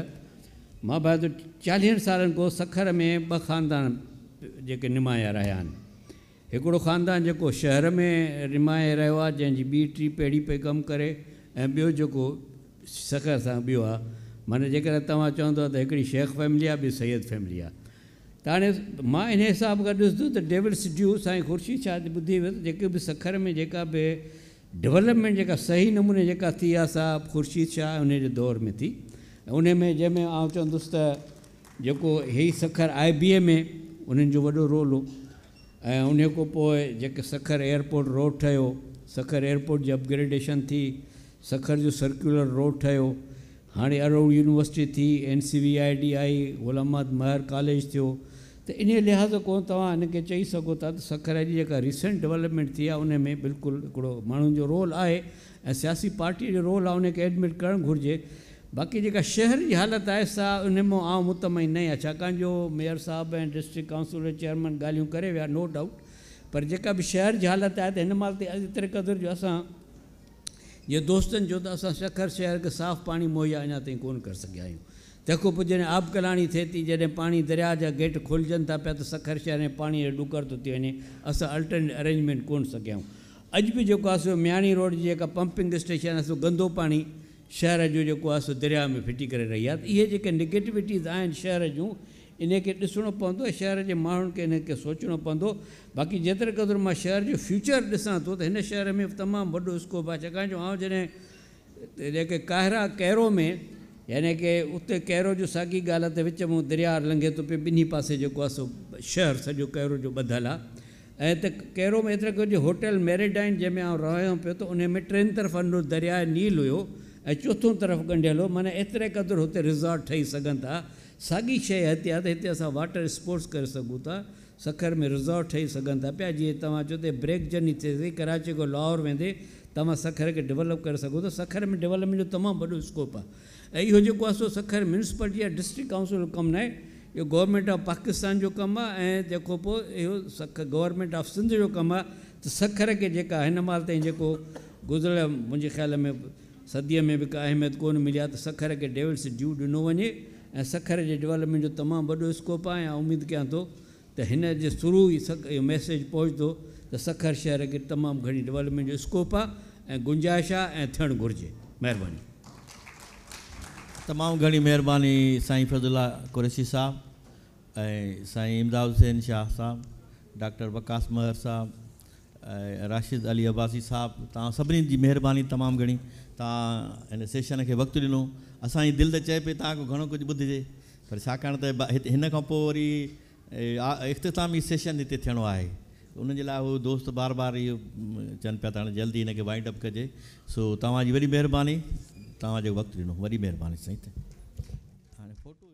मां भाउ 40 सालनि खां सखर में 2 ख़ानदान जेके निमाया रहिया आहिनि। हिकिड़ो ख़ानदान जेको शहर में निमाए रहियो आहे, जंहिंजी 2-3 पीढ़ी पे कमु करे, ऐं ॿियो जेको सखर सां ॿियो आहे। माना जेकॾहिं तव्हां चवंदो त हिकिड़ी शेख फैमिली आहे, ॿी सैयद फैमिली आहे। त हाणे मां इन हिसाब खां ॾिसंदो त डेविड्स ड्यू साईं खुर्शीद शाह ॿुधी वियो जेके बि सखर में जेका बि डेवलपमेंट जेका सही नमूने जेका थी आहे सा खुर्शीद शाह उन जे दौर में थी। उन में जंहिंमें आउं चवंदुसि त जेको ही सखर IBA में उन्हनि जो वॾो रोल हो। ऐं उन खां पोइ जेके सखर एयरपोर्ट रोड ठहियो, सखर एयरपोर्ट जी अपग्रेडेशन थी, सखर जो सर्कुलर रोड ठहियो, हाणे अरोड़ यूनिवर्सिटी थी, NCVID आई, गुलाम अहमद महर कॉलेज थियो। त त इन लिहाज़ को तव्हां हिनखे चई सघो था त सखर जी जेका रीसेंट डेवलपमेंट थी आहे उन में बिल्कुलु हिकिड़ो माण्हुनि जो रोल आहे ऐं सियासी पार्टीअ जो रोल आहे उनखे एडमिट करणु घुरिजे। बाक़ी जेका शहर जी हालत आहे सा उन में आउं मुतमइन न आहियां, छाकाणि जो मेयर साहब ऐं डिस्ट्रिक्ट काउंसिल जो चेयरमैन ॻाल्हियूं करे विया, नो डाउट, पर जेका बि शहर जी हालत आहे त हिन महिल ते एतिरे क़दुरु जो असां जे दोस्तनि जो त असां सखर शहर खे साफ़ु पाणी मुहैया अञा ताईं कोन करे सघिया आहियूं। तंहिंखां पोइ जॾहिं आबकलाणी थिए थी, जॾहिं पाणी दरिया जा गेट खोलिजनि था पिया त सखर शहर में पाणी जो ॾुकर थो थी वञे, असां अल्टरनेट अरेंजमेंट कोन सघिया आहियूं। अॼु बि जेको आहे सो म्याणी रोड जी जेका पंपिंग स्टेशन आहे सो गंदो पाणी शहर जो जेको आहे सो दरिया में फिटी करे रही आहे। त इहे जेके नेगेटिविटीज़ आहिनि शहर जूं, इनखे ॾिसणो पवंदो ऐं शहर जे माण्हुनि खे इनखे सोचणो पवंदो। बाक़ी जेतिरे क़दुरु मां शहर जो फ्यूचर ॾिसां थो त हिन शहर में तमामु वॾो स्कोप आहे, छाकाणि जो आउं जॾहिं जेके कैरो में यानी कि उते कैरो जो साॻी ॻाल्हि आहे त विच में दरिया लंघे थो पियो, ॿिन्ही पासे जेको आहे सो शहर सॼो कैरो जो ॿधलु आहे। ऐं त कैरो में एतिरे कुझु होटल मैरिडाइन जंहिंमें आउं रहियो पियो त उन में 3 तरफ़ दरिया नील हुयो ऐं 4थों तरफ़ ॻंढियल हो, माना एतिरे क़दुरु हुते रिज़ॉर्ट ठही सघनि था। साॻी शइ हिते आहे त हिते असां वाटर स्पोर्ट्स करे सघूं था, सखर में रिज़ॉर्ट ठही सघनि था पिया। जीअं तव्हां चओ त ब्रेक जर्नी थिए थी, कराची खां लाहौर वेंदे तव्हां सखर खे डेवलप करे सघो था। सखर में डेवलपमेंट जो तमामु वॾो स्कोप आहे ऐं इहो जेको आहे सो सखर म्यूनसिपलिटी या डिस्ट्रिक्ट काउंसिल जो कमु न आहे, इहो गवर्नमेंट ऑफ पाकिस्तान जो कमु आहे। ऐं जेको पोइ इहो गवर्नमेंट ऑफ सिंध जो कमु आहे त सखर खे जेका हिन महिल ताईं जेको गुज़िरियल मुंहिंजे ख़्याल में सदीअ में बि का अहमियत कोन मिली आहे त सखर खे डेविल्स ड्यू ॾिनो वञे ऐं सखर जे डेवलपमेंट जो तमामु वॾो स्कोप आहे। ऐं उमेदु कयां थो त हिन जे थ्रू ई इहो मैसेज पहुचंदो त सखर शहर खे तमामु घणी डेवलपमेंट जो स्कोप आहे ऐं गुंजाइश आहे ऐं थियणु घुरिजे। महिरबानी। तमामु घणी महिरबानी साईं फज़ुल्ला कुरैशी साहब ऐं साईं इमदाद हुसैन शाह साहब, डॉक्टर वकास महर साहब ऐं राशिद अली अब्बासी साहब, तव्हां सभिनी जी महिरबानी तमामु घणी। तव्हां हिन सेशन खे वक़्तु ॾिनो। असांजी दिलि त चए पई तव्हांखे घणो कुझु ॿुधिजे, पर छाकाणि त हिन खां पोइ वरी इख़्तितामी सेशन हिते थियणो आहे, उनजे लाइ उहो दोस्त बार बार इहो चवनि पिया त हाणे जल्दी हिनखे वाइंड अप कजे। सो तव्हांजी वॾी महिरबानी, तव्हांजो वक़्तु ॾिनो, वॾी महिरबानी साईं। हाणे फोटो